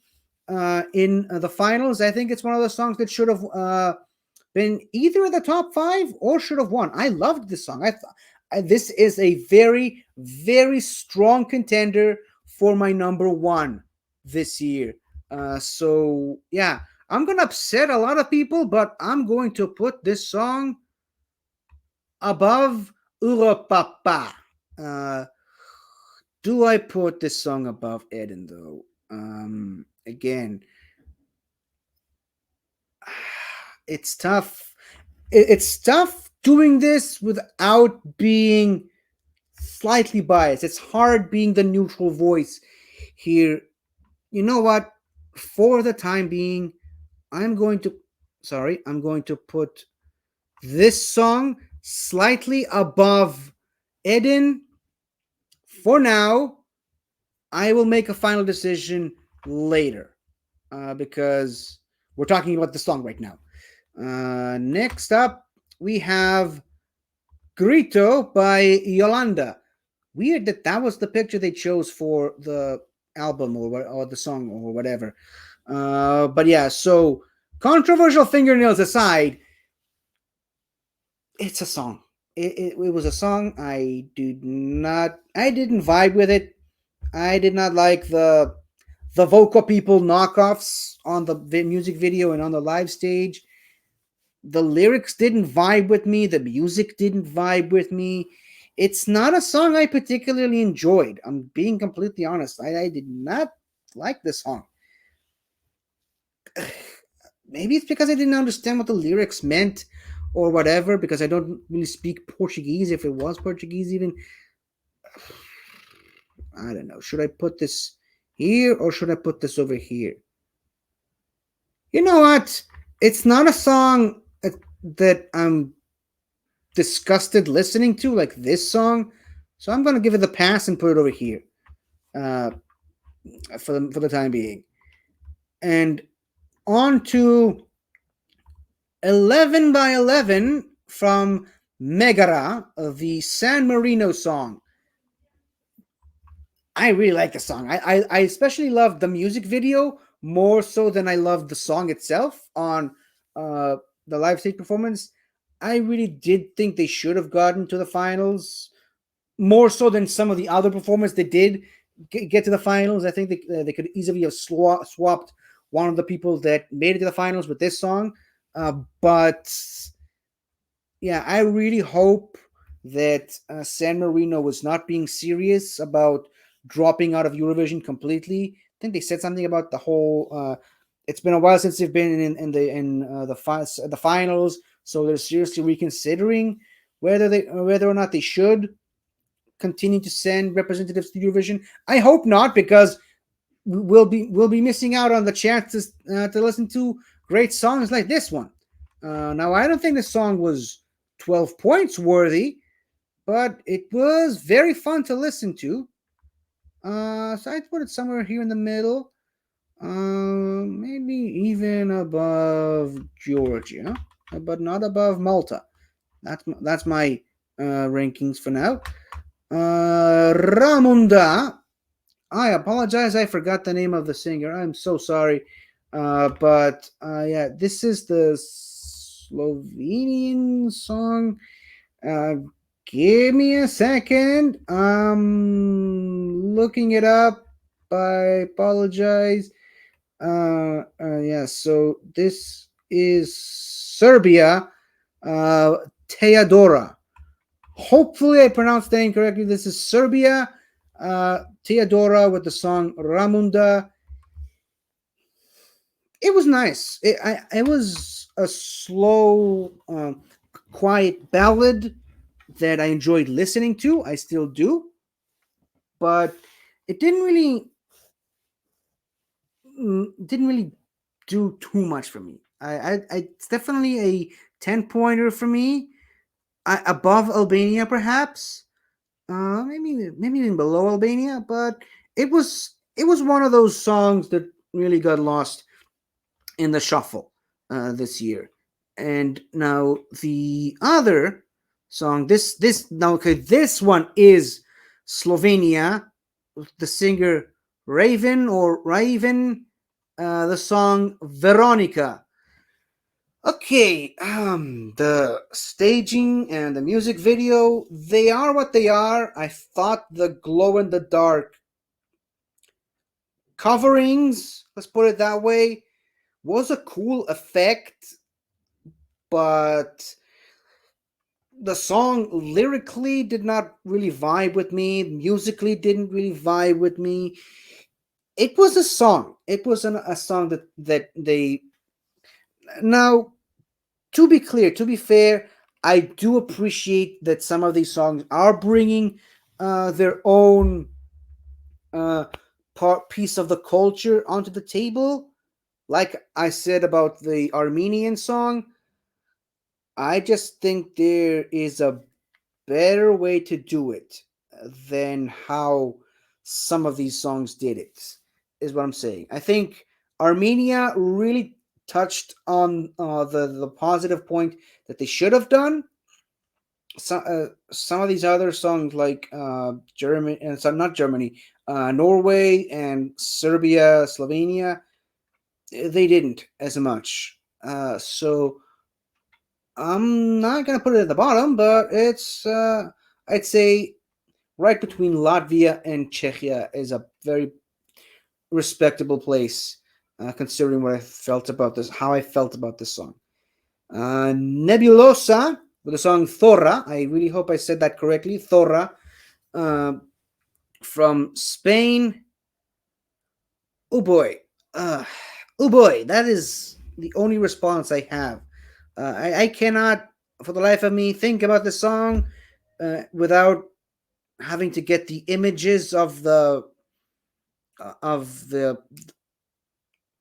in the finals. I think it's one of the songs that should have been either in the top five or should have won. I loved this song. This is a very, very strong contender for my number one this year. So yeah, I'm gonna upset a lot of people, but I'm going to put this song above Europapa. Uh, do I put this song above Eden though? Again, it's tough. It's tough doing this without being slightly biased. It's hard being the neutral voice here. You know what? For the time being, I'm going to I'm going to put this song slightly above Eden. For now, I will make a final decision later because we're talking about the song right now. Next up, we have Grito by Yolanda. Weird that that was the picture they chose for the album or the song or whatever. But yeah, so controversial fingernails aside, it's a song. It was a song. I didn't vibe with it. I did not like the vocal people knockoffs on the music video and on the live stage. The lyrics didn't vibe with me. The music didn't vibe with me. It's not a song I particularly enjoyed. I'm being completely honest. I did not like this song. Maybe it's because I didn't understand what the lyrics meant or whatever, because I don't really speak Portuguese, if it was Portuguese even. I don't know. Should I put this here or should I put this over here? You know what? It's not a song that I'm disgusted listening to, like this song. So I'm going to give it the pass and put it over here uh, for the time being. And on to 11 by 11 from Megara, the San Marino song. I really like the song. I especially love the music video more so than I love the song itself on uh, the live stage performance. I really did think they should have gotten to the finals more so than some of the other performers that did get to the finals. I think they could easily have swapped one of the people that made it to the finals with this song. But yeah, I really hope that San Marino was not being serious about dropping out of Eurovision completely. I think they said something about the whole. It's been a while since they've been the finals, so they're seriously reconsidering whether or not they should continue to send representatives to Eurovision. I hope not, because we'll be missing out on the chances to listen to great songs like this one. Now, I don't think the song was 12 points worthy, but it was very fun to listen to. So I'd put it somewhere here in the middle, maybe even above Georgia, but not above Malta. That's my rankings for now. Ramunda. I apologize. I forgot the name of the singer. I'm so sorry. But yeah, this is the Slovenian song. Uh, Give me a second. I'm looking it up. I apologize. Yeah, so this is Serbia, uh, Teodora. Hopefully, I pronounced that incorrectly. This is Serbia, Teodora with the song Ramunda. It was nice. It was a slow, quiet ballad that I enjoyed listening to. I still do, but it didn't really do too much for me. It's definitely a 10 pointer for me. Above Albania, perhaps. Maybe even below Albania, but it was one of those songs that really got lost in the shuffle this year. And now the other song, this now okay, this one is Slovenia, the singer Raven, the song Veronica. Okay, the staging and the music video, they are what they are. I thought the glow in the dark coverings, let's put it that way, was a cool effect, but the song lyrically did not really vibe with me, musically didn't really vibe with me. It was a song. It was a song that they now, to be clear, to be fair, I do appreciate that some of these songs are bringing their own uh, piece of the culture onto the table. Like I said about the Armenian song, I just think there is a better way to do it than how some of these songs did it, is what I'm saying. I think Armenia really touched on the positive point that they should have done. Some of these other songs, like Germany, and so not Germany, Norway and Serbia, Slovenia, they didn't as much. So I'm not gonna put it at the bottom, but it's I'd say right between Latvia and Czechia is a very respectable place, considering what I felt about this, how I felt about this song. Nebulosa with the song Thora. I really hope I said that correctly. Thora, uh, from Spain. Oh boy, uh, oh boy, that is the only response I have. I cannot, for the life of me, think about the song without having to get the images of the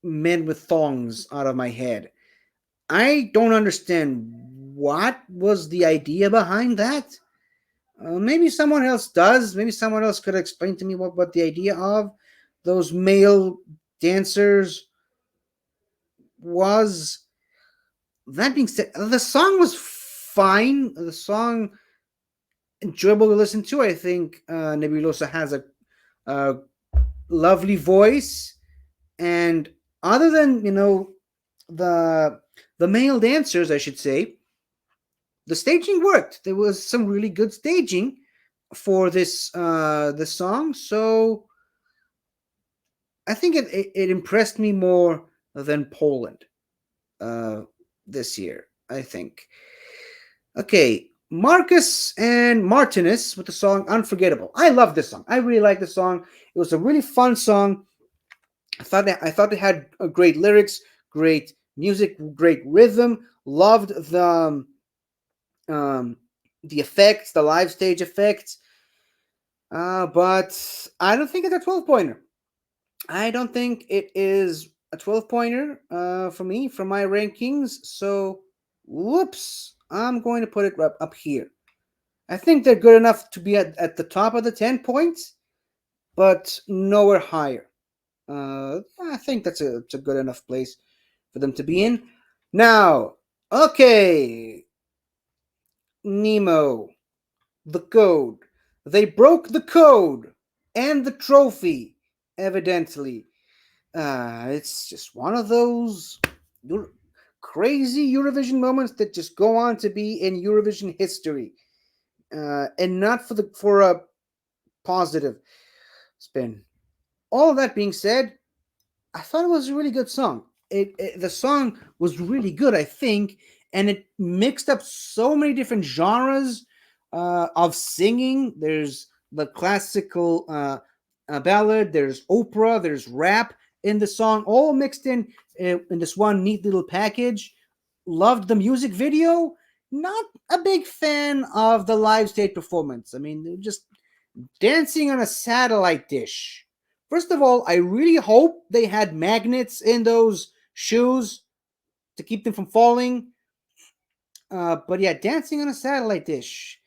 men with thongs out of my head. I don't understand what was the idea behind that. Maybe someone else does. Maybe someone else could explain to me what the idea of those male dancers was. That being said, the song was fine. The song enjoyable to listen to. I think Nebulosa has a lovely voice, and other than the the male dancers, I should say, the staging worked. There was some really good staging for this song, so I think it impressed me more than Poland uh, this year. I think. Okay, Marcus and Martinez with the song "Unforgettable." I love this song. I really like this song. It was a really fun song. I thought they had great lyrics, great music, great rhythm. Loved um, the effects, the live stage effects. But I don't think it's a 12 pointer. I don't think it is a 12 pointer for me, for my rankings. So, whoops, I'm going to put it up here. I think they're good enough to be at the top of the 10 points, but nowhere higher. I think it's a good enough place for them to be in. Now, okay, Nemo, the code. They broke the code and the trophy, evidently. It's just one of those crazy Eurovision moments that just go on to be in Eurovision history, and not for a positive spin. All that being said, I thought it was a really good song. The song was really good, I think, and it mixed up so many different genres of singing. There's the classical ballad, there's opera, there's rap in the song, all mixed in this one neat little package. Loved the music video. Not a big fan of the live stage performance. I mean, just dancing on a satellite dish. First of all, I really hope they had magnets in those shoes to keep them from falling. But yeah, dancing on a satellite dish.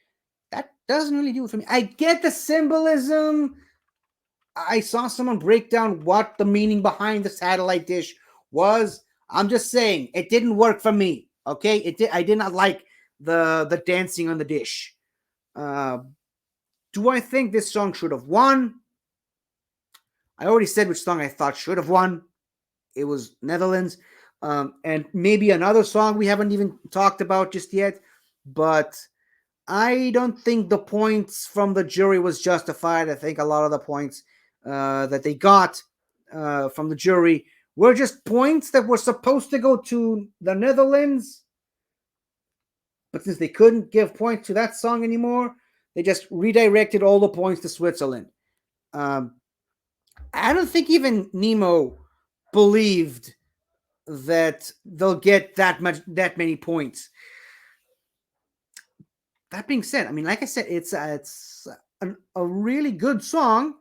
That doesn't really do it for me. I get the symbolism. I saw someone break down what the meaning behind the satellite dish was. I'm just saying it didn't work for me. Okay, I did not like the dancing on the dish. Uh, do I think this song should have won? I already said which song I thought should have won. It was Netherlands. And maybe another song we haven't even talked about just yet. But I don't think the points from the jury was justified. I think a lot of the points that they got from the jury were just points that were supposed to go to the Netherlands. But since they couldn't give points to that song anymore, they just redirected all the points to Switzerland. Um, I don't think even Nemo believed that they'll get that many points. That being said, I mean, like I said, a really good song.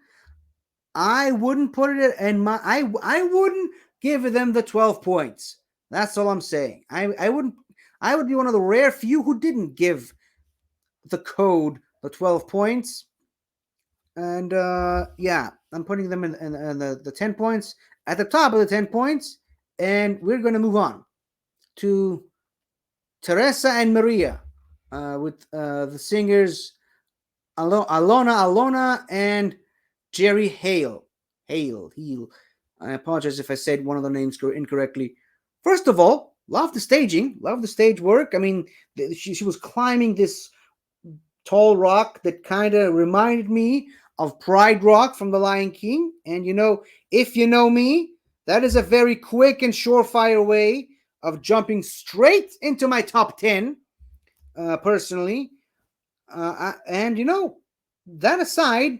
I wouldn't put it in my. I wouldn't give them the 12 points. That's all I'm saying. I wouldn't. I would be one of the rare few who didn't give the code the 12 points. And yeah, I'm putting them in the 10 points at the top of the 10 points. And we're going to move on to Teresa and Maria with the singers Alona, and Jerry Hale. Hale. I apologize if I said one of the names incorrectly. First of all, love the staging, love the stage work. I mean, she was climbing this tall rock that kind of reminded me of Pride Rock from The Lion King. And if you know me, that is a very quick and surefire way of jumping straight into my top 10, personally. And that aside,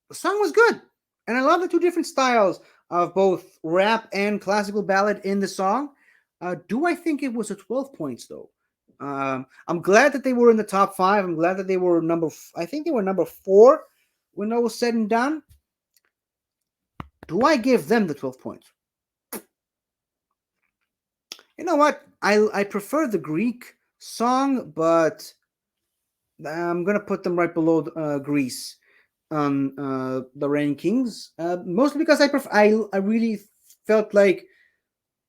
the song was good. And I love the two different styles of both rap and classical ballad in the song. Do I think it was a 12 points, though? I'm glad that they were in the top 5. I'm glad that they were I think they were number 4 when all was said and done. Do I give them the 12 points? You know what? I prefer the Greek song, but I'm going to put them right below Greece on the rankings. Mostly because I really felt like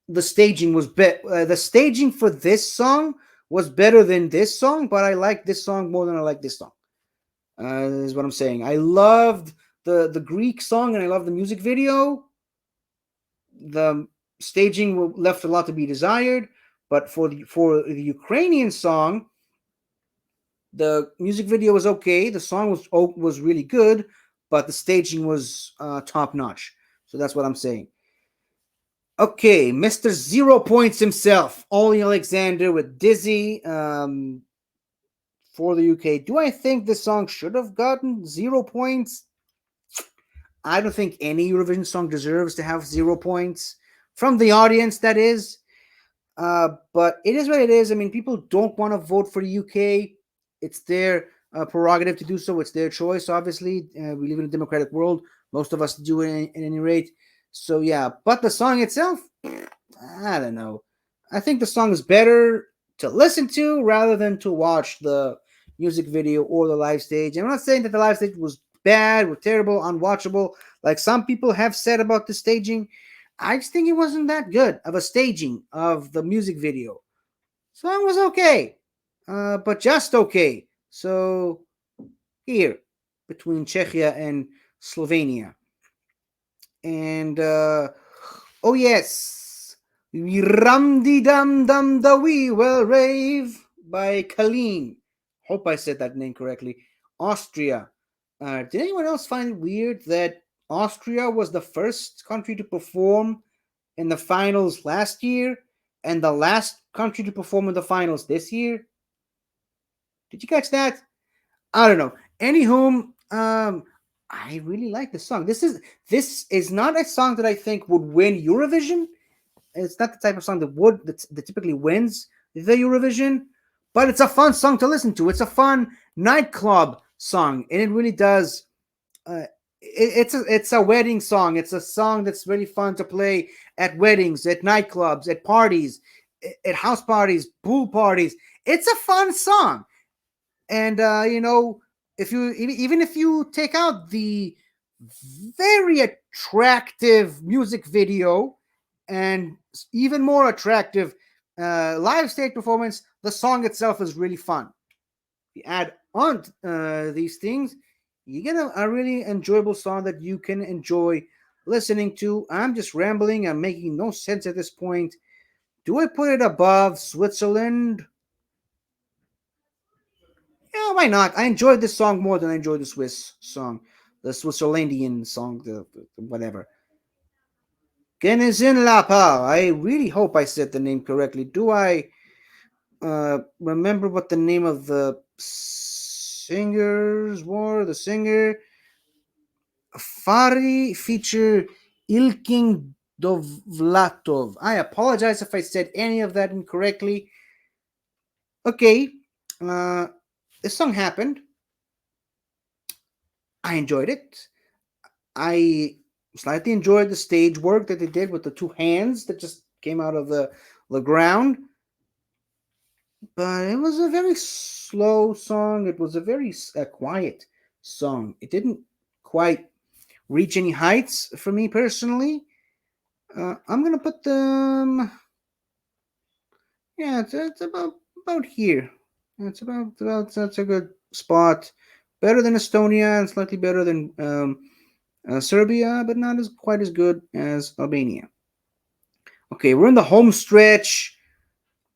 the staging was the staging for this song was better than this song, but I like this song more than I like this song. Is what I'm saying. I loved the Greek song and I love the music video. The staging left a lot to be desired, but for the Ukrainian song, the music video was okay. The song was really good, but the staging was top notch. So that's what I'm saying. Okay, Mr. 0 points himself, Ollie Alexander with Dizzy for the UK. Do I think this song should have gotten 0 points? I don't think any Eurovision song deserves to have 0 points from the audience, that is. But it is what it is. I mean, people don't want to vote for the UK. It's their prerogative to do so. It's their choice, obviously. We live in a democratic world. Most of us do it at any rate. So, yeah. But the song itself, I don't know. I think the song is better to listen to rather than to watch the music video or the live stage. I'm not saying that the live stage was bad, or terrible, unwatchable, like some people have said about the staging. I just think it wasn't that good of a staging of the music video. Song was okay, but just okay. So here, between Czechia and Slovenia. And oh yes, Ram Dam Dam Da We Will Rave by Kalin. Hope I said that name correctly. Austria. Did anyone else find it weird that Austria was the first country to perform in the finals last year and the last country to perform in the finals this year. Did you catch that? I don't know. Anywho, I really like this song. This is not a song that I think would win Eurovision. It's not the type of song that typically wins the Eurovision, but it's a fun song to listen to. It's a fun nightclub song, and it really does. It's a wedding song. It's a song that's really fun to play at weddings, at nightclubs, at parties, at house parties, pool parties. It's a fun song, and if you even if you take out the very attractive music video and even more attractive live stage performance, the song itself is really fun. You add on these things, you get a really enjoyable song that you can enjoy listening to. I'm just rambling. I'm making no sense at this point. Do I put it above Switzerland? Yeah, why not? I enjoyed this song more than I enjoyed the Swiss song, the Switzerlandian song, the whatever. Genizin Lapa. I really hope I said the name correctly. Do I remember what the name of the singers were? The singer Fari feature Ilking Dovlatov. I apologize if I said any of that incorrectly. Okay, uh, this song happened. I enjoyed it. I slightly enjoyed the stage work that they did with the two hands that just came out of the ground. But it was a very slow song. It was a very quiet song. It didn't quite reach any heights for me personally. I'm gonna put them. Yeah, it's about here. It's about that's a good spot. Better than Estonia and slightly better than Serbia, but not as quite as good as Albania. Okay, we're in the home stretch.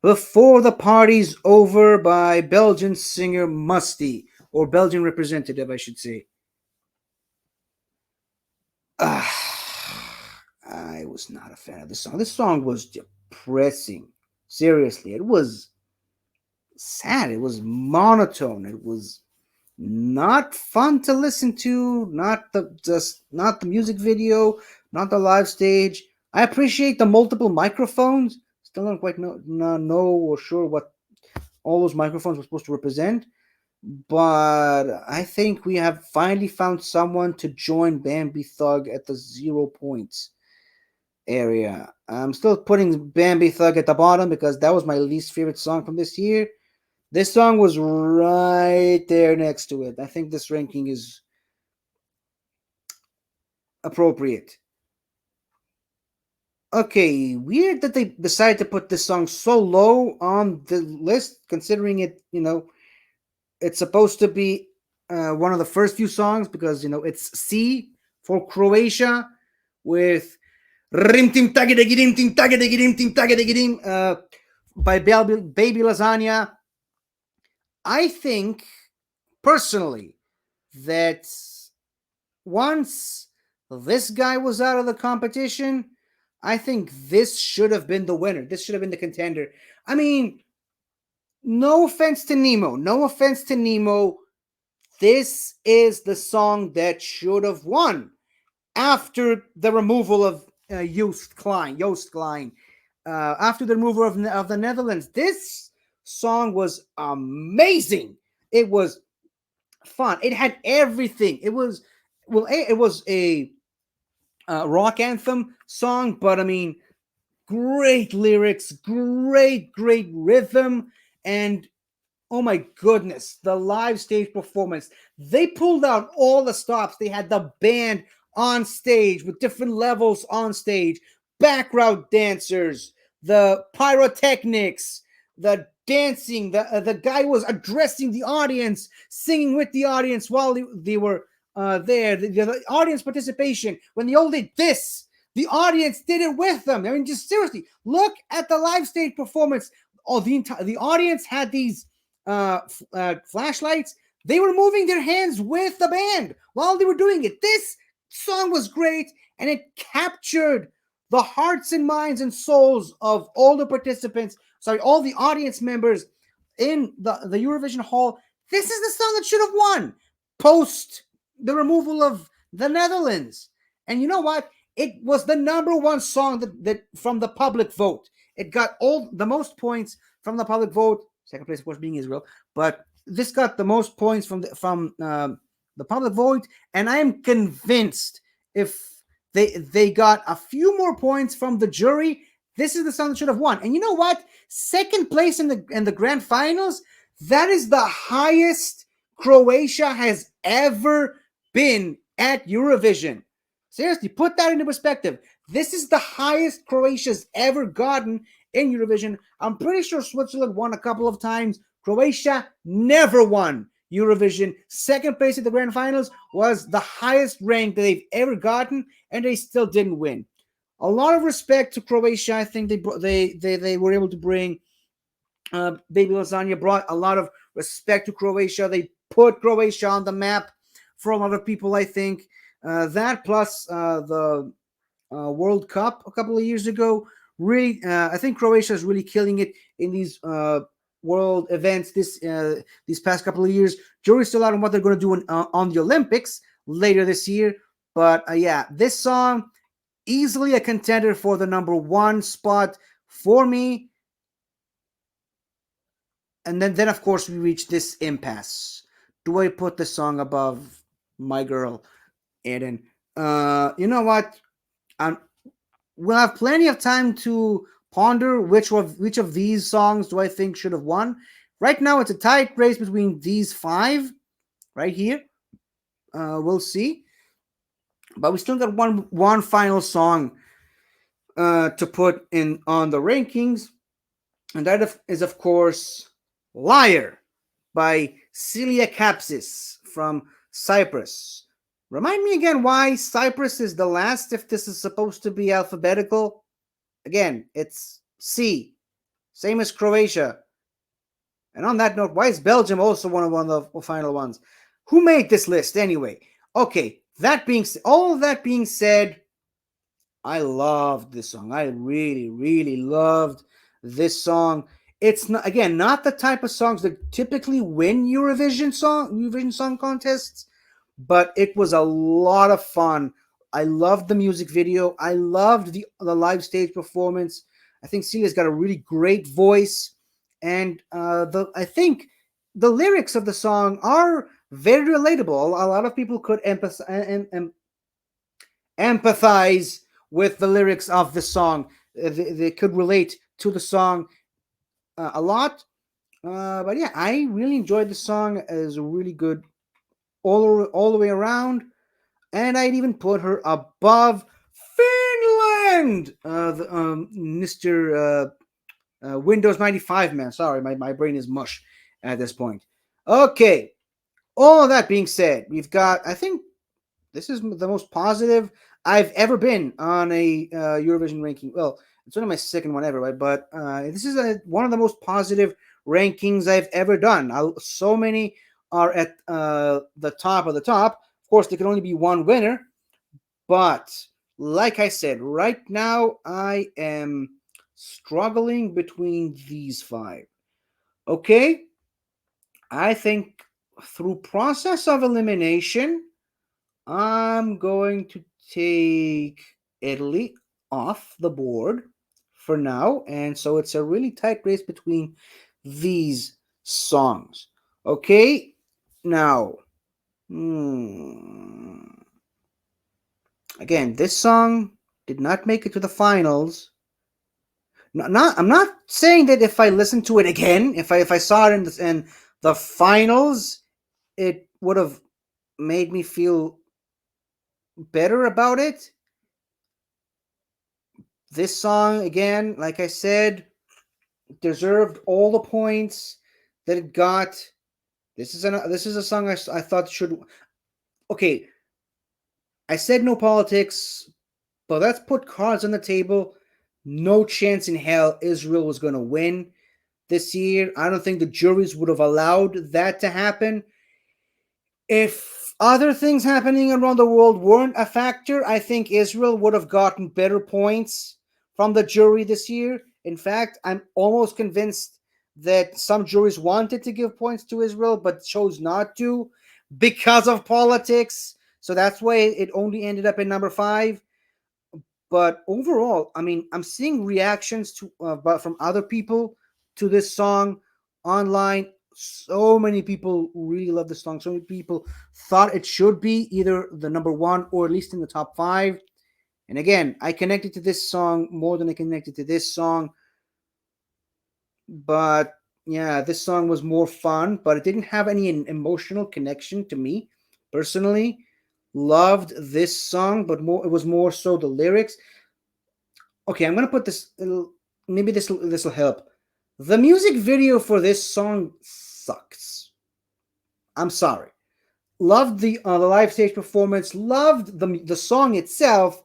Before the Party's Over by Belgian singer Musty, or Belgian representative, I should say. I was not a fan of this song. This song was depressing. Seriously, it was sad. It was monotone. It was not fun to listen to. Not the music video, not the live stage. I appreciate the multiple microphones. Still don't quite know or sure what all those microphones were supposed to represent. But I think we have finally found someone to join Bambi Thug at the 0 points area. I'm still putting Bambi Thug at the bottom because that was my least favorite song from this year. This song was right there next to it. I think this ranking is appropriate. Okay, weird that they decided to put this song so low on the list, considering it's supposed to be one of the first few songs because it's C for Croatia with Rim Tim Tagidigidim Tim Tagidigidim Tim Tagidigidim by Baby Lasagna. I think personally that once this guy was out of the competition, I think this should have been the winner. This should have been the contender. I mean, no offense to Nemo. No offense to Nemo. This is the song that should have won after the removal of Joost Klein. After the removal of the Netherlands, this song was amazing. It was fun. It had everything. It was a rock anthem song, but I mean, great lyrics, great rhythm, and oh my goodness, the live stage performance. They pulled out all the stops. They had the band on stage with different levels on stage, background dancers, the pyrotechnics, the dancing. The guy was addressing the audience, singing with the audience while they were there. The audience participation. When they all did this, the audience did it with them. I mean, just seriously, look at the live stage performance. Oh, the audience had these flashlights. They were moving their hands with the band while they were doing it. This song was great, and it captured the hearts and minds and souls of all the participants, sorry, all the audience members in the Eurovision Hall. This is the song that should have won post the removal of the Netherlands. And you know what? It was the number one song that from the public vote. It got all the most points from the public vote. Second place, of course, being Israel, but this got the most points from the public vote. And I am convinced if they got a few more points from the jury, this is the song that should have won. And you know what? Second place in the grand finals, that is the highest Croatia has ever been at Eurovision. Seriously, put that into perspective. This is the highest Croatia's ever gotten in Eurovision. I'm pretty sure Switzerland won a couple of times. Croatia never won Eurovision. Second place at the grand finals was the highest rank that they've ever gotten, and they still didn't win. A lot of respect to Croatia. I think they were able to bring Baby Lasagna brought a lot of respect to Croatia. They put Croatia on the map for a lot of people, I think. That plus the World Cup a couple of years ago. Really, I think Croatia is really killing it in these world events these past couple of years. Jury's still out on what they're going to do on the Olympics later this year. But yeah, this song, easily a contender for the number one spot for me. And then of course, we reach this impasse. Do I put the song above My Girl, Eden? You know what? We'll have plenty of time to ponder which of these songs do I think should have won. Right now, it's a tight race between these five right here. We'll see, but we still got one final song to put in on the rankings, and that is of course "Liar" by Celia Kapsis from Cyprus. Remind me again why Cyprus is the last if this is supposed to be alphabetical. Again, it's C, same as Croatia. And on that note, why is Belgium also one of the final ones? Who made this list anyway? Okay, all of that being said, I loved this song. I really, really loved this song. It's not the type of songs that typically win Eurovision Song Contests, but it was a lot of fun. I loved the music video. I loved the live stage performance. I think Celia's got a really great voice, and I think the lyrics of the song are very relatable. A lot of people could empathize with the lyrics of the song. They could relate to the song a lot. But yeah, I really enjoyed the song. As really good all the way around, and I'd even put her above Finland. Mr. Windows 95 man. Sorry, my brain is mush at this point. Okay, all of that being said, we've got, I think this is the most positive I've ever been on a Eurovision ranking. Well, it's only my second one ever, right? But this is one of the most positive rankings I've ever done. So many are at the top of the top. Of course, there can only be one winner. But like I said, right now I am struggling between these five. Okay? I think through process of elimination, I'm going to take Italy off the board for now. And so it's a really tight race between these songs. Okay? Now, again, this song did not make it to the finals. I'm not saying that if I listened to it again, if I saw it in the finals, it would have made me feel better about it. This song, again, like I said, deserved all the points that it got. This is a song I thought should. Okay, I said no politics, but let's put cards on the table. No chance in hell Israel was going to win this year. I don't think the juries would have allowed that to happen. If Other things happening around the world weren't a factor. I think Israel would have gotten better points from the jury this year. In fact, I'm almost convinced that some juries wanted to give points to Israel but chose not to because of politics. So that's why it only ended up in number 5. But overall, I mean, I'm seeing reactions to but from other people to this song online. So many people really love this song. So many people thought it should be either the number 1 or at least in the top 5. And again, I connected to this song more than I connected to this song. But yeah, this song was more fun, but it didn't have any emotional connection to me personally. Loved this song, but more it was more so the lyrics. Okay, I'm gonna put this. Maybe this will help. The music video for this song sucks. I'm sorry. Loved the live stage performance. Loved the song itself.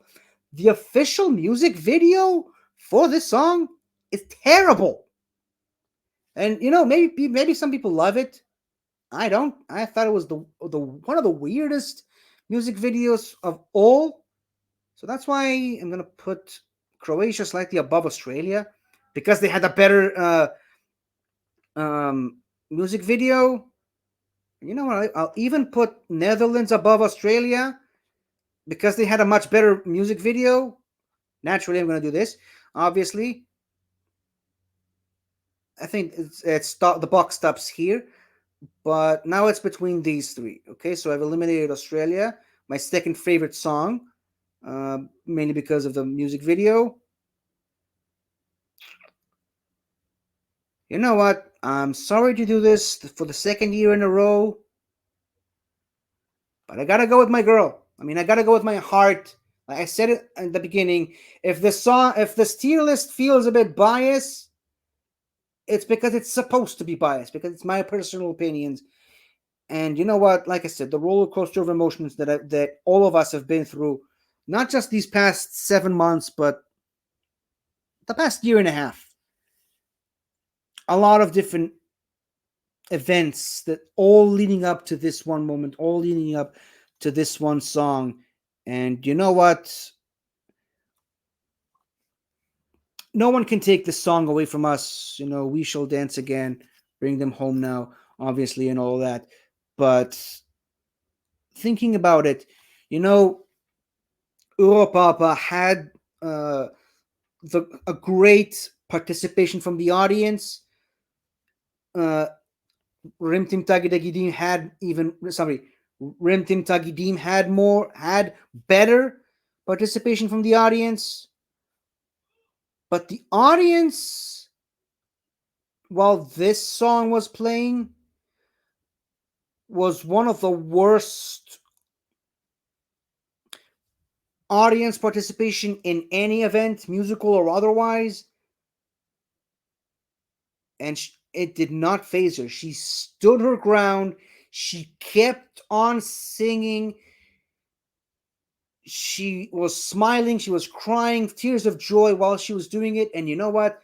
The official music video for this song is terrible. And maybe some people love it. I don't. I thought it was the one of the weirdest music videos of all. So that's why I'm gonna put Croatia slightly above Australia because they had a better music video. You know what? I'll even put Netherlands above Australia because they had a much better music video. Naturally, I'm gonna do this. Obviously, I think the box stops here, but now it's between these three. Okay, so I've eliminated Australia, my second favorite song, mainly because of the music video. You know what? I'm sorry to do this for the second year in a row, but I gotta go with my girl. I mean, I gotta go with my heart. Like I said it at the beginning, if this tier list feels a bit biased, it's because it's supposed to be biased because it's my personal opinions. And you know what? Like I said, the roller coaster of emotions that all of us have been through, not just these past 7 months, but the past year and a half. A lot of different events that all leading up to this one moment, all leading up to this one song. And you know what? No one can take this song away from us. We shall dance again, bring them home now, obviously, and all that. But thinking about it, you know, Europapa had a great participation from the audience. Uh, Rimtim Tagidagidim had even sorry, Rimtim Tagidim had better participation from the audience, but the audience, while this song was playing, was one of the worst audience participation in any event, musical or otherwise, and it did not phase her. She stood her ground. She kept on singing. She was smiling, she was crying, tears of joy while she was doing it. And you know what?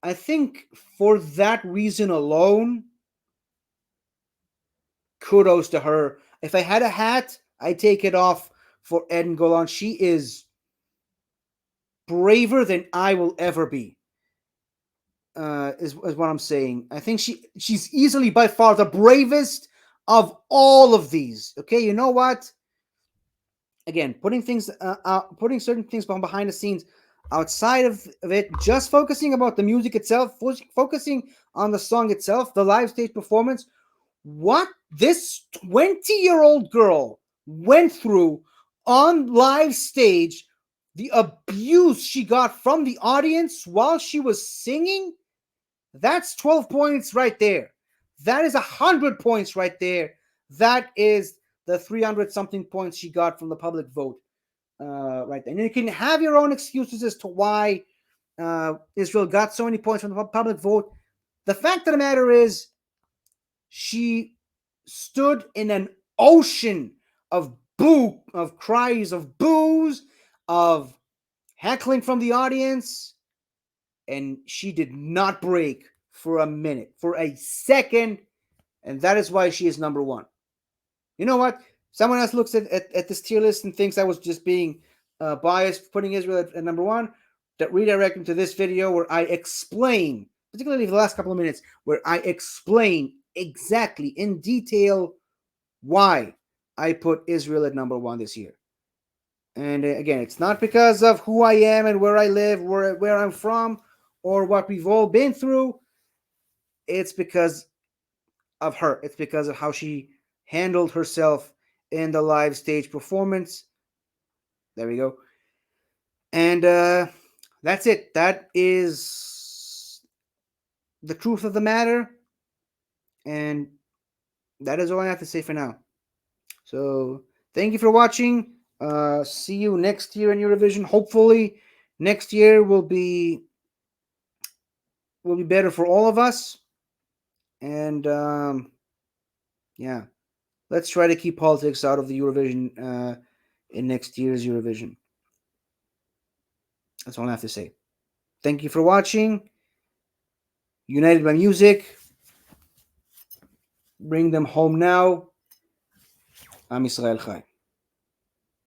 I think for that reason alone, kudos to her. If I had a hat, I'd take it off for Eden Golan. She is braver than I will ever be. Is what I'm saying. I think she's easily by far the bravest of all of these. Okay, you know what? Again, putting certain things behind the scenes outside of it, just focusing about the music itself, focusing on the song itself, the live stage performance, what this 20-year-old girl went through on live stage, the abuse she got from the audience while she was singing, that's 12 points right there. That is 100 points right there. That is the 300 something points she got from the public vote right there. And you can have your own excuses as to why Israel got so many points from the public vote. The fact of the matter is, she stood in an ocean of cries of boos, of heckling from the audience, and she did not break for a minute, for a second, and that is why she is number 1. You know what? Someone else looks at this tier list and thinks I was just being biased, putting Israel at number one. That redirect them to this video where I explain, particularly for the last couple of minutes, where I explain exactly in detail why I put Israel at number one this year. And again, it's not because of who I am and where I live, where I'm from, or what we've all been through. It's because of her. It's because of how she handled herself in the live stage performance. There we go. And that's it. That is the truth of the matter. And that is all I have to say for now. So thank you for watching. See you next year in Eurovision. Hopefully, next year will be better for all of us. And yeah, let's try to keep politics out of the Eurovision in next year's Eurovision. That's all I have to say. Thank you for watching. United by Music. Bring them home now. Am Israel Chai.